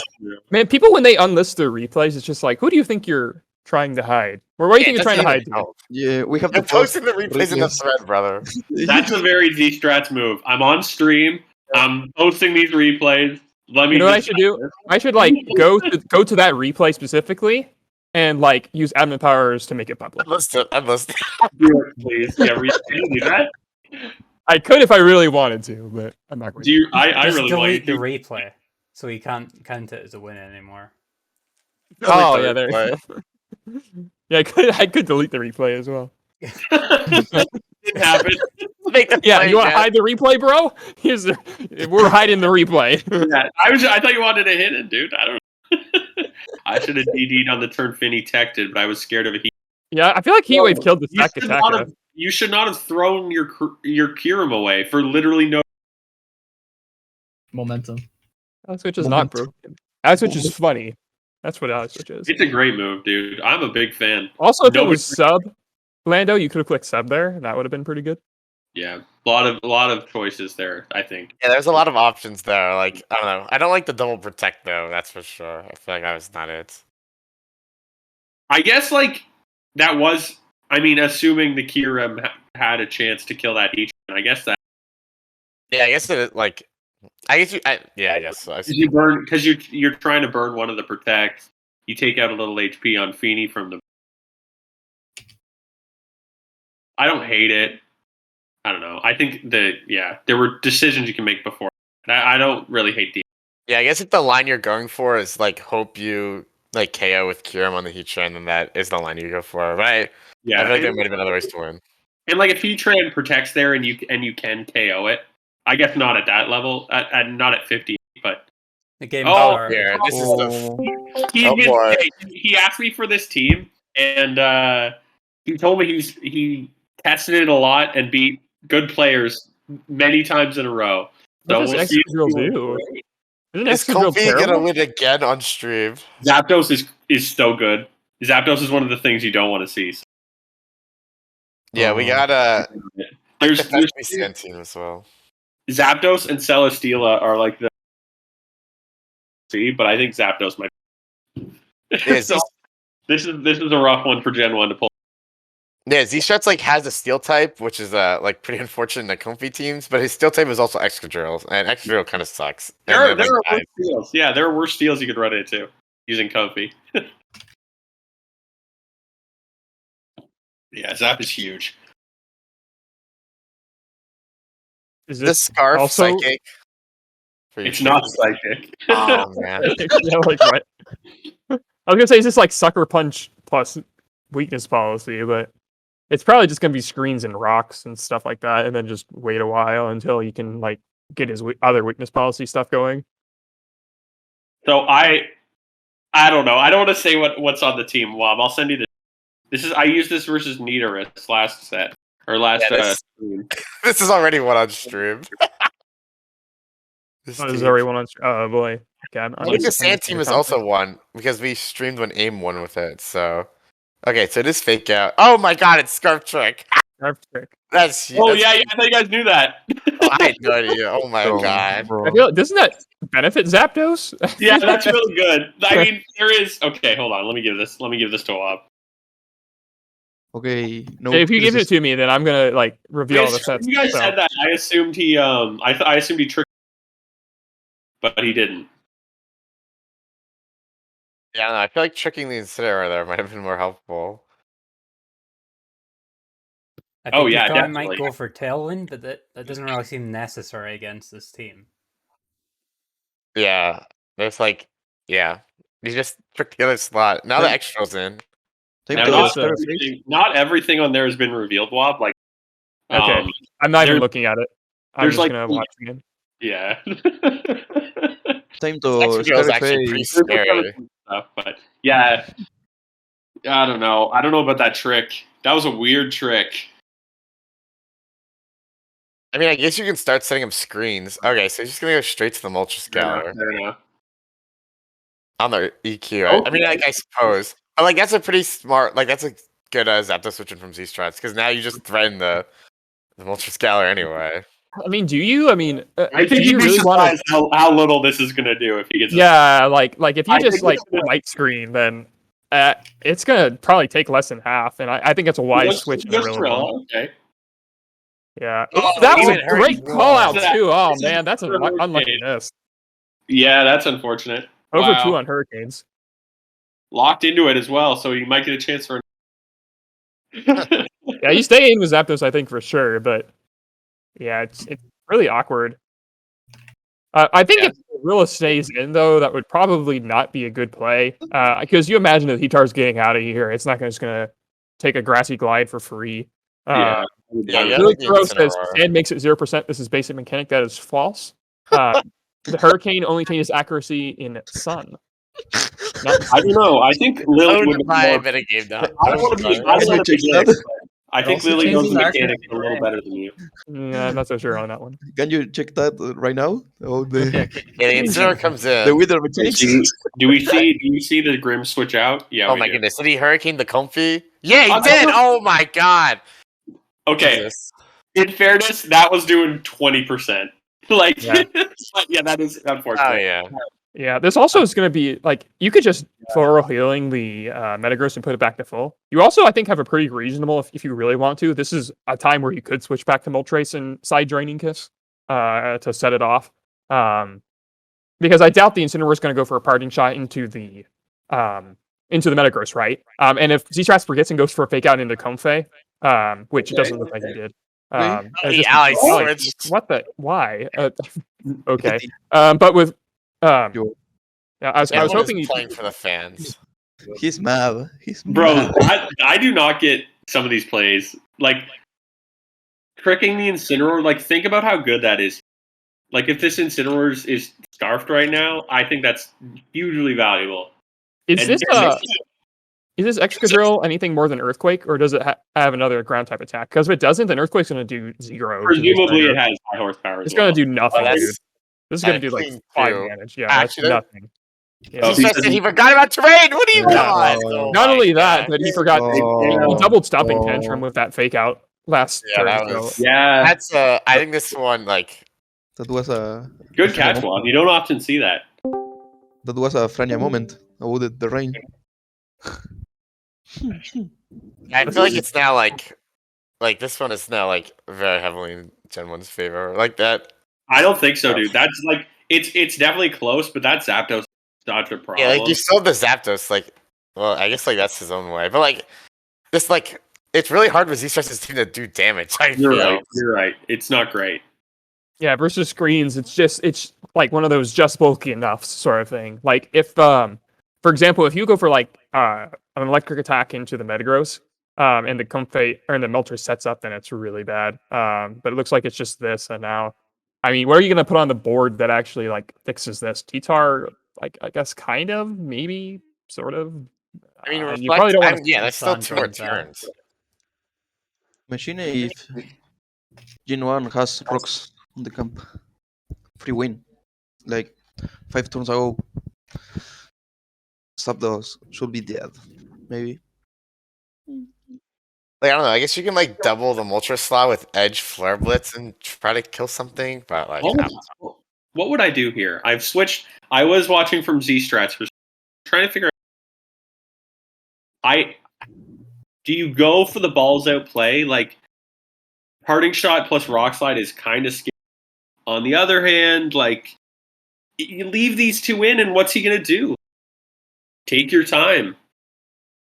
Man, people when they unlist their replays, it's just like, who do you think you're trying to hide? Or what do you think you're trying to hide? Dude?
Yeah, we have
You're
to post
posting the replays in the
replays.
thread, brother.
That's a very Z-Strats move. I'm on stream. I'm posting these replays. Let me
You know what I
just-
should do? I should like go to that replay specifically and like use admin powers to make it public.
Unlisted.
Do it, please. Yeah, can you do that?
I could if I really wanted to, but I'm not going
Do
to.
you? I
Just
really want
delete the
you to.
replay, so you can't count it as a win anymore.
Oh
the
yeah, there.
replay.
Yeah, I could delete the replay as well.
It happened.
Make the
Yeah,
play
you want to
again.
hide the replay, bro? We're hiding the replay.
Yeah, I thought you wanted to hit it, dude. I don't know. I should have DD'd on the turn Finny teched, but I was scared of a heat.
Yeah, I feel like Heatwave killed the
You
stack
should not
attacker.
have- You should not have thrown your Kyurem away for literally no.
Momentum.
Switch is not broken. Switch is funny. That's what Switch is.
It's a great move, dude. I'm a big fan.
Also, if it
Nobody-
was sub Lando, you could have clicked sub there. That would have been pretty good.
Yeah, a lot of choices there. I think.
Yeah, there's a lot of options there. Like, I don't know. I don't like the double protect though, that's for sure. I feel like that was not it.
I guess like that was. I mean, assuming the Kyurem had a chance to kill that Heatran, I guess that.
Yeah, I guess it like I guess I guess so.
Because you burn because you're trying to burn one of the protects. You take out a little HP on Feeny from the. I don't hate it. I don't know. I think there were decisions you can make before. I don't really hate the.
Yeah, I guess if the line you're going for is like hope you like KO with Kyurem on the Heatran, then that is the line you go for. But I feel like there might have been other ways to win.
And like if Heatran protects there and you can KO it, I guess not at that level, not at 50, but
The game
Oh,
started.
Yeah, this is the
he asked me for this team, and he told me he tested it a lot and beat good players many times in a row. So
What does
we'll see.
Excadrill do? Isn't
Is
Excadrill
Kofi gonna
terrible?
win again on stream?
Zapdos is so good. Zapdos is one of the things you don't want to see.
Yeah, we got
There's
Sand team as well.
Zapdos and Celesteela are like the see, but I think Zapdos might.
Yeah,
So, this is a rough one for Gen 1 to pull.
Yeah, Z-Strats like has a steel type, which is like pretty unfortunate in the comfy teams, but his steel type is also Excadrill, and Excadrill kind of sucks.
There
And
are
then,
worse
like,
steals. Yeah, there are worse steals you could run into using Comfy. Yeah, Zap is huge.
Is
the
this
scarf
also-
psychic. For
It's
you.
not psychic.
Oh man.
Yeah, like what? I was gonna say, is this like Sucker Punch plus weakness policy, but it's probably just gonna be screens and rocks and stuff like that, and then just wait a while until he can like get his other weakness policy stuff going.
So I don't know. I don't want to say what's on the team, Wob. I'll send you this. I used this versus Nido-Rus last set or last stream.
This is already one on stream. This
Oh, there's
team.
already one on. Oh boy. Okay,
I think the Sand team is also one because we streamed when AIM won with it. So, okay, so it is fake out. Oh my god, it's Scarf Trick.
Scarf Trick.
I thought you guys knew that.
I had no idea. Oh my god.
I feel doesn't that benefit Zapdos?
Yeah, that's really good. I mean, there is. Okay, hold on. Let me give this to Wob.
Okay. No.
If you give it to me, then I'm gonna like reveal the sets.
You guys
so.
said that. I assumed he. I assumed he tricked, but he didn't.
Yeah, no, I feel like tricking the Incineroar there might have been more helpful.
I
Oh,
think
yeah,
he thought he
definitely.
might go for Tailwind, but that doesn't really seem necessary against this team.
Yeah, there's like, yeah, you just tricked the other slot. Now the
Time-
extra's in.
Time
Now,
to
not
Scarface.
everything on there has been revealed, Wob. Like,
Okay, I'm not even
there's-
looking at it. I'm
there's
just
like
gonna watch again.
yeah.
Time
This
to
extra girl is actually pretty
Scarface.
scary.
Stuff, but yeah, I don't know. I don't know about that trick. That was a weird trick.
I mean, I guess you can start setting up screens. Okay, so you're just gonna go straight to the Mulcher Scalar
Fair enough.
on the EQ, right? I mean, like, I suppose. But, like, that's a pretty smart, like, that's a good Zapdos switching from Z-Strats, because now you just threaten the Mulcher Scalar anyway.
I mean, do you? I mean,
I think
do you
you'd be
really want to?
surprised how little this is gonna do if he gets.
Yeah, like if you
I
just
think
like
it's gonna-
white screen, then it's gonna probably take less than half, and I think it's a wise switch in the real one.
Okay.
Yeah,
Oh,
that was
even
a great
hurting.
call out
That-
too. Oh
this is
man, that's an
hurricane.
unlucky miss.
Yeah, that's unfortunate.
Over
Wow.
2 on Hurricanes.
Locked into it as well, so you might get a chance for.
Yeah, you stay in with Zapdos, I think for sure, but yeah, it's really awkward. I think if Gorilla stays in though, that would probably not be a good play. Because you imagine that Hitar's getting out of here, it's not just gonna take a grassy glide for free.
Yeah.
Yeah, yeah.
Really
the
Throw says
Incineroar.
Sand makes it 0%. This is basic mechanic. That is false. The Hurricane only changes accuracy in Sun. Not
I don't know. I think Lily
Owned
would be
by
more.
Metagame now.
I don't want to be. I don't want to be
Check
this, but I think
Also
Lily knows
changes
the
accuracy,
mechanics a little better than you.
Yeah, I'm not so sure on that one.
Can you check that right now? Oh, the
Yeah, the Incineroar comes in.
the wither mechanics.
Do we see? Do you see the Grim switch out? Yeah.
Oh
we
my
do.
goodness, did he Hurricane the Comfy? Yeah, he
Oh,
did!
no.
Oh my god!
Okay.
Jesus.
In fairness, that was doing 20%. Like,
Yeah.
yeah, that is
Oh
unfortunate.
yeah.
Yeah, this also is going to be like you could just thorough healing the Metagross and put it back to full. You also, I think, have a pretty reasonable if you really want to. This is a time where you could switch back to Moltres and side draining Kiss to set it off. Because I doubt the Incineroar is going to go for a parting shot into the Metagross, right? And if Z-Strats forgets and goes for a fake out into Comfey, which it doesn't look like he did.
Oh,
it's
the
just-
ally
oh, like,
switched.
what the? Why? Okay. But with yeah, I was
Everyone is
hoping
playing for the fans.
He's mad. He's
Bro,
mad.
I do not get some of these plays. Like, tricking the Incineroar, like, think about how good that is. Like, if this Incineroar is scarfed right now, I think that's hugely valuable.
is
And-
this Excadrill anything more than Earthquake, or does it have another ground type attack? Because if it doesn't, then Earthquake's going to do 0. to this
Presumably,
player.
it has high horsepower.
It's
as well.
going to do nothing,
that's-
dude. This is going to do like
clean
5
too.
damage. Yeah,
Actually,
that's nothing. Yeah.
Oh,
He said he forgot about terrain! What do you
Yeah.
want? Oh
Not
my
only that,
God.
but he forgot he doubled Stomping Tantrum with that fake out last
Yeah,
turn.
that
so-
was.
Yeah,
That's I think this one like
That was a
good catch, Juan. You don't often see that.
Frania moment. Oh, the rain.
I feel like it's now like this one is now like very heavily in GenOne's favor. Like that.
I don't think so, dude. That's like it's definitely close, but that Zapdos is such a problem.
Yeah, like you saw the Zapdos, like well, I guess like that's his own way. But like this like it's really hard with Z-Stress's team to do damage. I
You're
feel.
right. You're right. It's not great.
Yeah, versus screens, it's like one of those just bulky enough sort of thing. Like if for example, if you go for like an electric attack into the Metagross, and the Comfey or the Melter sets up, then it's really bad. But it looks like it's just this, and now, I mean, what are you gonna put on the board that actually like fixes this? T-Tar, like I guess kind of, maybe, sort of.
I mean,
You probably don't want to.
yeah, that's still
Sun
2 more
brings that.
turns.
Imagine if GenOne has rocks on the camp. Free win. Like 5 turns ago. Zapdos should be dead. Maybe.
Like I don't know. I guess you can like double the Moltres slot with Edge Flare Blitz and try to kill something, but like I don't know.
What would I do here? I've switched. I was watching from Z-Strats, trying to figure out. Do you go for the balls out play? Like, parting shot plus rock slide is kind of scary. On the other hand, like, you leave these two in, and what's he gonna do? Take your time.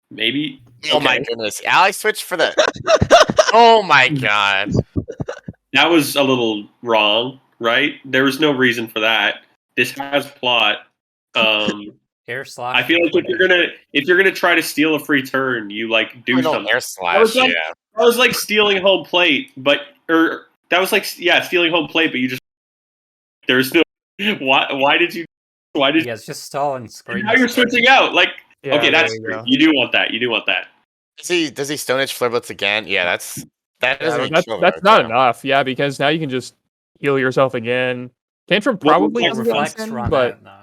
Maybe.
Oh my goodness. Alex switched for the. Oh my god.
That was a little wrong, right? There was no reason for that. This has plot.
Air slash.
I feel like if you're gonna try to steal a free turn, you like do something.
Air
That
slash,
was like,
yeah.
that was like stealing home plate, but stealing home plate, but you just there's no why did you
Yeah, it's just stalling screen.
now you're switching out like
Yeah,
okay,
there
that's
you go.
you do want that. You do want that.
Does he Stone Edge Flare Blitz again? Yeah, that doesn't even kill
That's
right
not
there.
enough. Yeah, because now you can just heal yourself again. Tantrum
Well,
probably
like,
doesn't
Reflects
get
run
but
out now.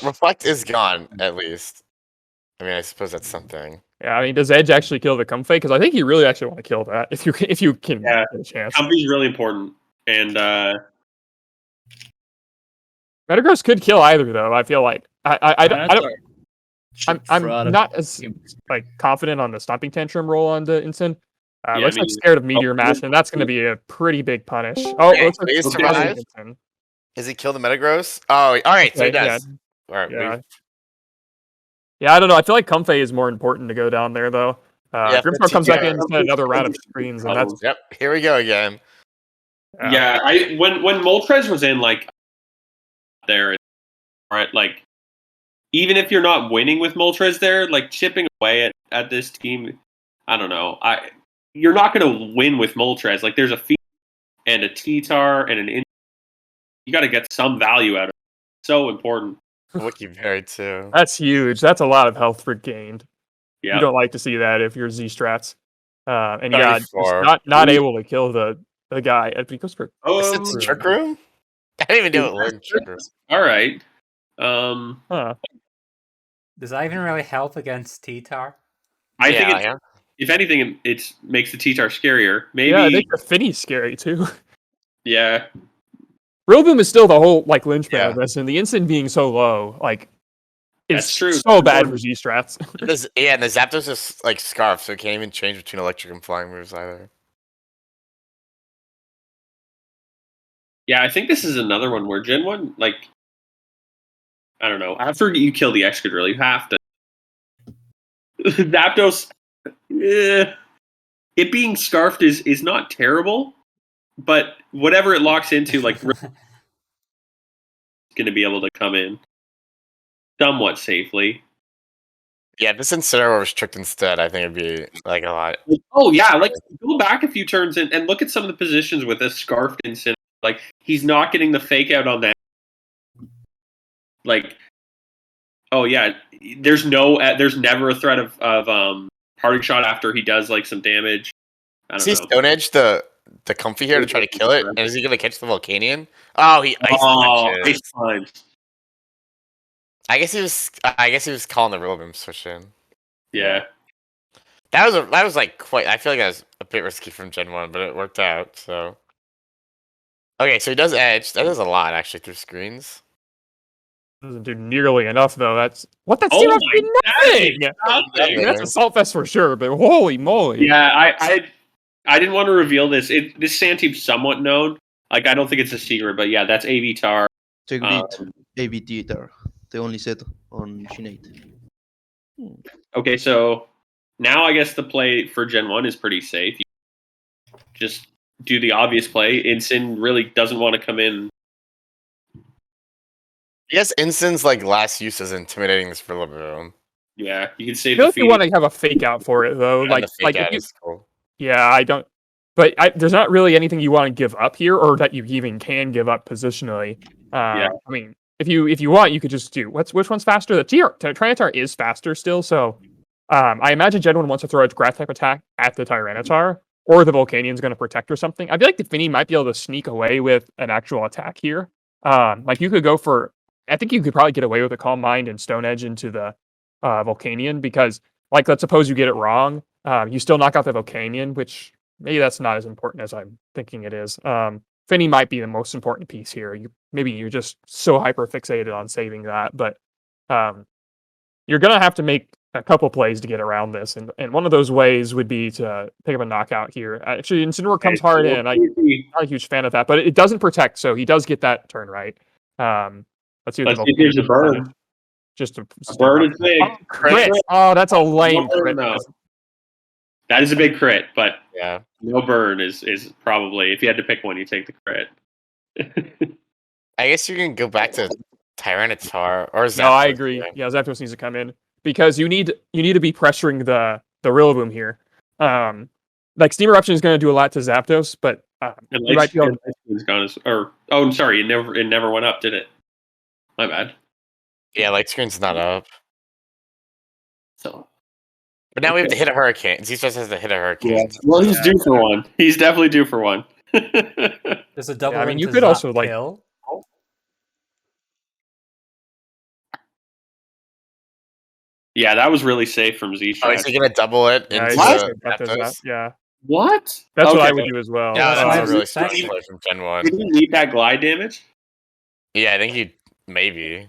Reflect is gone at least. I mean, I suppose that's something.
yeah, I mean, does Edge actually kill the Comfey? Because I think you really actually want to kill that if you can
Yeah.
get a chance.
Comfy's really important, and
Metagross could kill either though. I feel like I don't. I'm not as like confident on the Stomping Tantrum roll on the Instant.
Yeah,
looks
I
like
mean-
scared of Meteor Mash, and that's going to be a pretty big punish. Oh,
Yeah,
it looks like
please
it's
survive.
Instant.
Does he kill the Metagross? Oh, all right, so he
Okay, yeah.
does. All right,
Yeah. Yeah, I don't know. I feel like Comfey is more important to go down there though.
Yeah,
Grimstar comes back
15.
in, instead another round of screens, and that's
Yep, here we go again.
yeah, when Moltres was in like there, right, like even if you're not winning with Moltres there, like chipping away at this team, I don't know. You're not going to win with Moltres. Like there's a feat and a T-Tar and you got to get some value out of it. So important.
Wiki Berry too.
that's huge. That's a lot of health regained.
Yeah.
You don't like to see that if you're Z Strats. And yeah, just
34.
not able to kill the guy. It goes for
Is it Trick Room? I didn't even know it was Trick Room.
All right.
huh.
Does that even really help against T-Tar?
I think
Yeah.
if anything, it makes the T-Tar scarier. Maybe.
Yeah, it makes the Finny scary too.
Yeah.
Rillaboom is still the whole like linchpin
Yeah.
of this, and the instant being so low, like,
That's
it's
true.
so bad for Z Strats.
And the Zapdos is like Scarf, so it can't even change between electric and flying moves either.
Yeah, I think this is another one where GenOne, like, I don't know. After you kill the Excadrill, you have to. Zapdos, it being scarfed is not terrible, but whatever it locks into, like, going to be able to come in somewhat safely.
Yeah, if this Incineroar was tricked instead, I think it'd be like a lot.
Oh yeah, like go back a few turns and look at some of the positions with this scarfed Incineroar. Like he's not getting the fake out on that. Like, oh yeah, there's never a threat of parting shot after he does like some damage. I don't know.
Stone Edge the Comfy here to try to kill it, and is he gonna catch the Volcanion? Oh, he ice punches.
Ice punch.
I guess he was calling the Rillaboom switch in.
Yeah.
That was like quite. I feel like that was a bit risky from GenOne, but it worked out. So okay, so he does Edge. That is a lot actually through screens.
Doesn't do nearly enough though. That's what that
Oh
Zero
my
did nothing.
Nothing.
That's a salt fest for sure, but holy moly!
Yeah, I didn't want to reveal this. This Sandteam's somewhat known. Like I don't think it's a secret, but yeah, that's AV-Tar.
Take AV Theater, the only set on Shinate.
Okay, so now I guess the play for GenOne is pretty safe. You just do the obvious play. Incin really doesn't want to come in.
Yes, Incin's like last use is intimidating this Rillaboom.
Yeah, you can
I
save
feel
the
like you
feed.
want to have a fake out for it though.
And
Like
the fake
if
out
you,
is cool.
yeah, I don't. But there's not really anything you want to give up here, or that you even can give up positionally.
Yeah.
I mean, if you want, you could just do which one's faster? The Tyranitar is faster still, so I imagine GenOne wants to throw a grass type attack at the Tyranitar, or the Volcanian's going to protect or something. I feel like the Finny might be able to sneak away with an actual attack here. Like you could go for. I think you could probably get away with a Calm Mind and Stone Edge into the Volcanian because, like, let's suppose you get it wrong, you still knock out the Volcanian, which maybe that's not as important as I'm thinking it is. Finny might be the most important piece here. Maybe you're just so hyper fixated on saving that, but you're gonna have to make a couple plays to get around this, and one of those ways would be to pick up a knockout here. Actually, Incineroar comes hard in. I'm not a huge fan of that, but it doesn't protect, so he does get that turn right. Let's see what
Let's see if there's a burn.
just to
Bird is big.
Oh, crit. Oh, that's a lame
No,
crit.
no. That is a big crit, but
Yeah.
no burn is probably, if you had to pick one, you take the crit.
I guess you can go back to Tyranitar or Zapdos.
No, I agree. Yeah, Zapdos needs to come in because you need to be pressuring the Rillaboom here. Like Steam Eruption is going to do a lot to Zapdos, but you might be able to...
I'm sorry, it never went up, did it? My bad.
Yeah, Light Screen's not up.
So,
but now we have to hit a hurricane. Z-Strats has to hit a hurricane.
Yeah. Well, he's due for one. He's definitely due for one.
There's a double.
Yeah, I mean, you
into
could
Zap
also like.
kill.
Yeah, that was really safe from Z-Strats.
Oh, is he gonna double it into
Zapdos? Yeah.
What?
That's what I would do as well.
Yeah,
that's
that's
why
a really
it's
strong
back-
play from GenOne.
Did he need that glide damage?
Yeah, I think he maybe.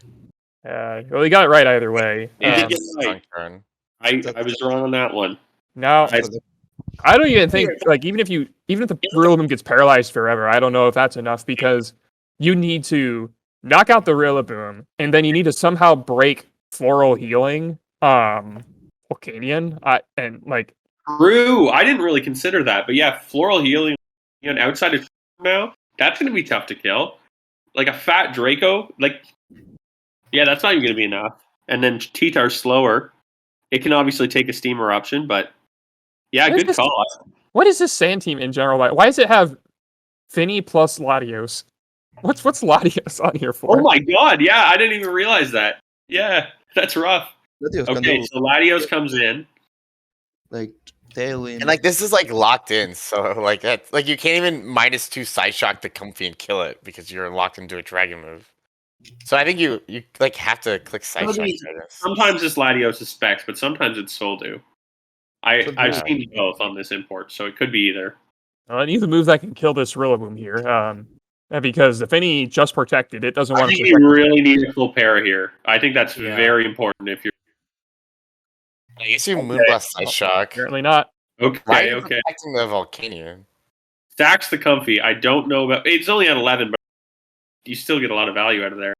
Well, he got it right either way.
He did
Yeah,
get it
strong
right.
turn.
I was wrong on that one.
Now, I don't even think like even if the Rillaboom gets paralyzed forever, I don't know if that's enough because you need to knock out the Rillaboom and then you need to somehow break Floral Healing, Volcanion, and like.
True. I didn't really consider that, but yeah, Floral Healing outside of now, that's going to be tough to kill. Like a fat Draco, like, yeah, that's not even going to be enough. And then Titar's slower. It can obviously take a Steam Eruption, but yeah, good call.
What is this Sand team in general? Why does it have Finny plus Latios? What's Latios on here for?
Oh my god, yeah, I didn't even realize that. Yeah, that's rough. Okay, so Latios comes in.
Like tail in.
And like this is like locked in, so like that like you can't even -2 side shock the Comfy and kill it because you're locked into a dragon move. So I think you like have to click side shock.
Sometimes it's Latios' specs, but sometimes it's Soldu. I've seen both on this import, so it could be either.
I need the move that can kill this Rillaboom here. Because if any just protected, it doesn't want to.
I think you really need a full para here. I think that's very important if you're.
I guess you Moonblast side shock.
Apparently not.
Okay,
Why are you
okay.
protecting the Volcanion?
Stacks the Comfy. I don't know about. It's only at 11, but you still get a lot of value out of there.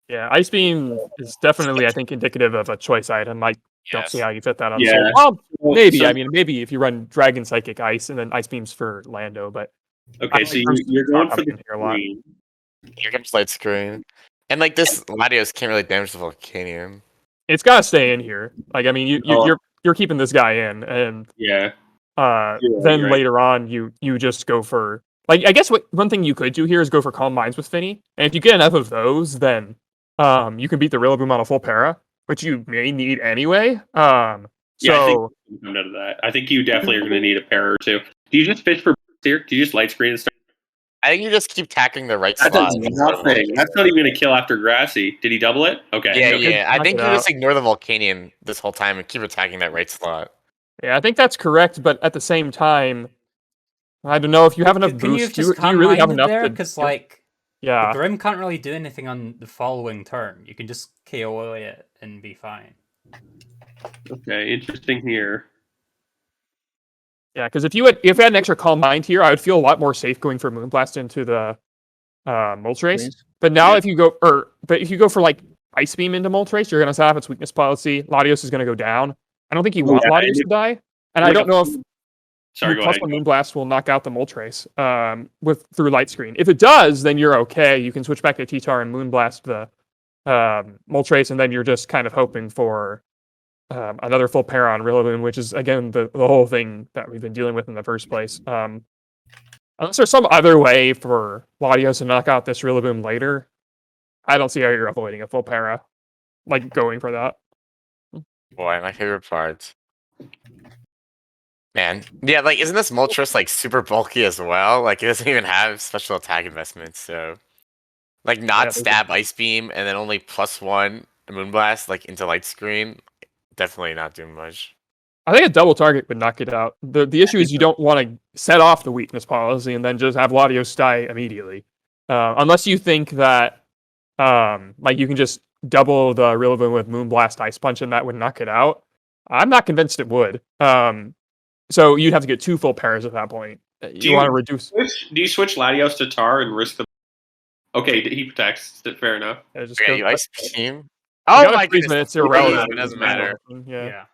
Yeah, Ice Beam is definitely, I think, indicative of a choice item. I don't see how you fit that on.
Yeah.
Well, maybe. I mean, maybe if you run Dragon Psychic Ice and then Ice Beams for Lando, but
okay, so you're going for the
here a lot.
green.
Here comes Light Screen, and like this Latios can't really damage the Volcanion.
It's got to stay in here. Like, I mean, you're keeping this guy in, and
yeah.
Then
right.
later on, you just go for like I guess one thing you could do here is go for Calm Minds with Finny, and if you get enough of those, then you can beat the Rillaboom on a full para, which you may need anyway.
Yeah, I think out of that. I think you definitely are going to need a para or two. Do you just fish for here? Do you just light screen and start?
I think you just keep tacking the right
That
slot.
does nothing. That's not even going to kill after Grassy. Did he double it? Okay.
Yeah,
okay.
yeah. I think you just ignore the Volcanion this whole time and keep attacking that right slot.
Yeah, I think that's correct, but at the same time, I don't know if you have enough
Can you
boost.
just
Do you really have enough
there?
to?
Because like,
yeah,
the Grim can't really do anything on the following turn. You can just KO it and be fine.
Okay, interesting here.
Yeah, because if you had an extra Calm Mind here, I would feel a lot more safe going for Moonblast into the Moltres. But now if you go for like Ice Beam into Moltres, you're gonna set off its weakness policy. Latios is gonna go down. I don't think you want Latios to die, and I don't know if plus one Moonblast will knock out the Moltres through Light Screen. If it does, then you're okay. You can switch back to T-Tar and Moonblast the Moltres, and then you're just kind of hoping for another full pair on Rillaboom, which is again the whole thing that we've been dealing with in the first place. Unless there's some other way for Latios to knock out this Rillaboom later, I don't see how you're avoiding a full para, like going for that.
Boy, my favorite part. Man, yeah, like isn't this Moltres like super bulky as well? Like it doesn't even have special attack investments, so like not stab Ice Beam and then only +1 Moonblast like into Light Screen. Definitely not doing much.
I think a double target would knock it out. The issue is you don't want to set off the weakness policy and then just have Latios die immediately. Unless you think that like you can just double the Rillaboom with Moonblast Ice Punch and that would knock it out. I'm not convinced it would. So you'd have to get 2 full pairs at that point. You want to reduce.
Do you switch Latios to Tar and risk the... Okay, he protects. Fair enough.
Yeah, just
Okay,
go.
you ice beam.
You
Oh
gotta
my
freeze
goodness!
when it's
It
irrelevant.
doesn't matter.
Yeah.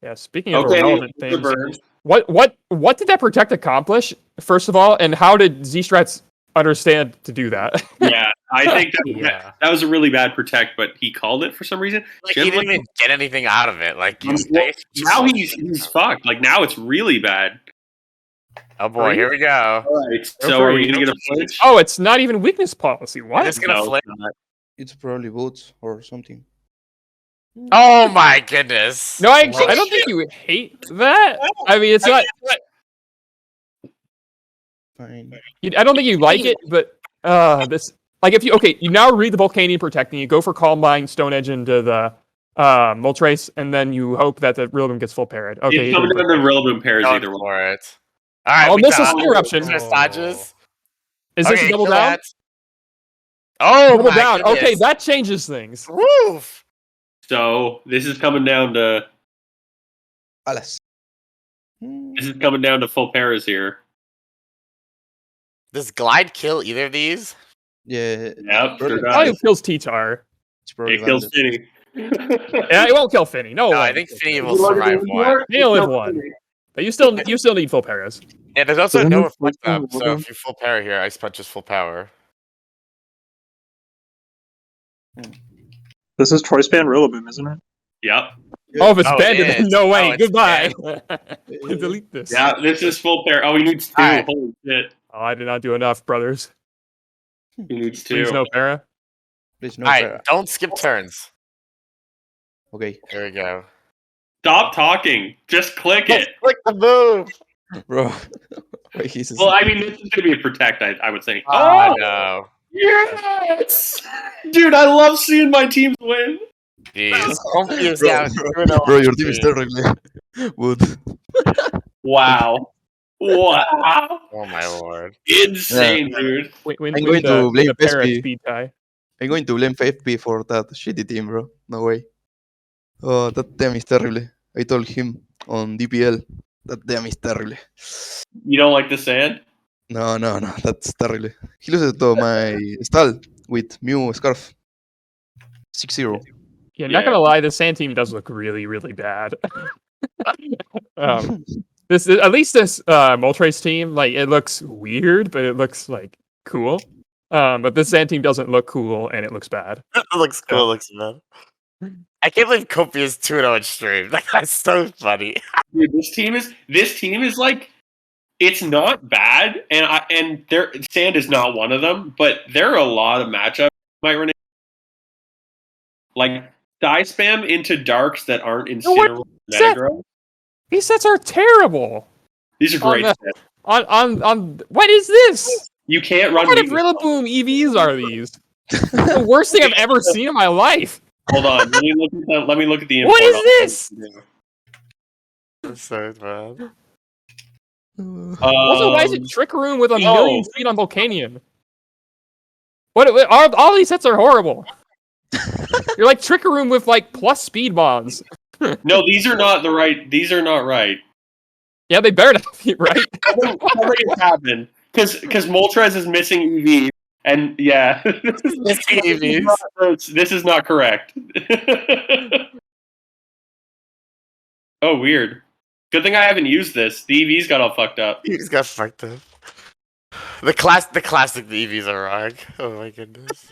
Yeah. Speaking of
Okay,
irrelevant
the
things,
burn.
what did that protect accomplish? First of all, and how did Z-Strats understand to do that?
Yeah, I think
Yeah.
that was a really bad protect, but he called it for some reason.
Like he didn't even get anything out of it. Like you,
Well, now he's fucked. Like now it's really bad.
Oh boy, here we go.
All right,
Go
so
for
are
it.
we gonna get a flinch?
Oh, it's not even weakness policy. What?
It's gonna
No,
flip.
it's not.
It's probably boots or something.
Oh my goodness!
No, I don't think you hate that. I mean, it's not.
Fine.
I don't think you like it, but this like if you you now read the Volcanian Protecting, you go for Calm Mind, Stone Edge into the Moltres, and then you hope that the Rillaboom gets full parried. Okay,
It's
you
coming
did
down to Rillaboom pairs
Going
either way.
for it. All right,
Oh,
we
this is
got
Spin Eruption.
Dodges.
Is this a double
kill
down?
that. Oh
Double
my
down.
goodness.
Okay, that changes things.
Woof.
So this is coming down to
Alas.
full pairs here.
Does Glide kill either of these?
Yeah.
Yep, sure
Probably
does.
kills T-Tar.
It's probably
It kills
landed.
Finny.
Yeah, it won't kill Finny. No,
No,
way.
I think Finny will survive one.
Finny will live one. But you still need full paras.
Yeah, there's also
Doesn't
no
it
reflect
flip
up,
from
so
Rillaboom?
if you full power here, Ice Punch is full power.
This is Choice Band Rillaboom, isn't it?
Yep.
Oh, if it's
Oh, it
banned, then
is.
no
Oh,
way.
it's
Goodbye. Delete this.
Yeah, this is full pair. Oh, he needs two.
Alright.
Holy shit.
Oh, I did not do enough, brothers.
He needs two.
Please no para.
Please no
Alright,
para.
don't skip turns.
Okay.
Here we go.
Stop talking. Just click it.
Click the move.
Bro. Wait, he's
Well, I mean, this is going to be a protect, I would think.
Oh no.
Yes! Dude, I love seeing my teams win.
Jeez. Comfy is
Bro,
down.
bro, your team is terrible. Wood.
Wow. Wow.
Oh my lord.
Insane, dude.
I'm going to blame
the para
PSP.
speed tie.
I'm going to blame 5P for that shitty team, bro. No way. Oh, that team is terrible. I told him on DPL that team is terrible.
You don't like the sand?
No, that's terrible. He loses to my stall with Mew Scarf. 6-0.
Yeah, not gonna lie, the sand team does look really, really bad. This at least this Moltres team, like it looks weird, but it looks like cool. But this sand team doesn't look cool and it looks bad.
It looks cool, it looks bad. I can't believe Kopi is 2-0 in stream. Like, that's so funny.
Dude, this team is like, it's not bad, and their sand is not one of them, but there are a lot of matchups might run into. Like die spam into darks that aren't incineroar Metagross.
These sets are terrible.
These are great
On
sets.
On what is this?
You can't run
What kind of
weakness.
Rillaboom EVs are these? The worst thing I've ever seen in my life.
Hold on, let me look at the
What
import.
is this?
That's so bad.
Also, why is it Trick Room with a
no.
million speed on Volcanion? What all these sets are horrible. You're like Trick Room with like plus speed bonds.
No, these are not right.
Yeah, they better not be right.
Something happened because Moltres is missing EV, and yeah,
Missing EVs.
this is not correct. Oh, weird. Good thing I haven't used this. The EVs got all fucked up.
EVs got fucked up. The classic EVs are wrong. Oh my goodness.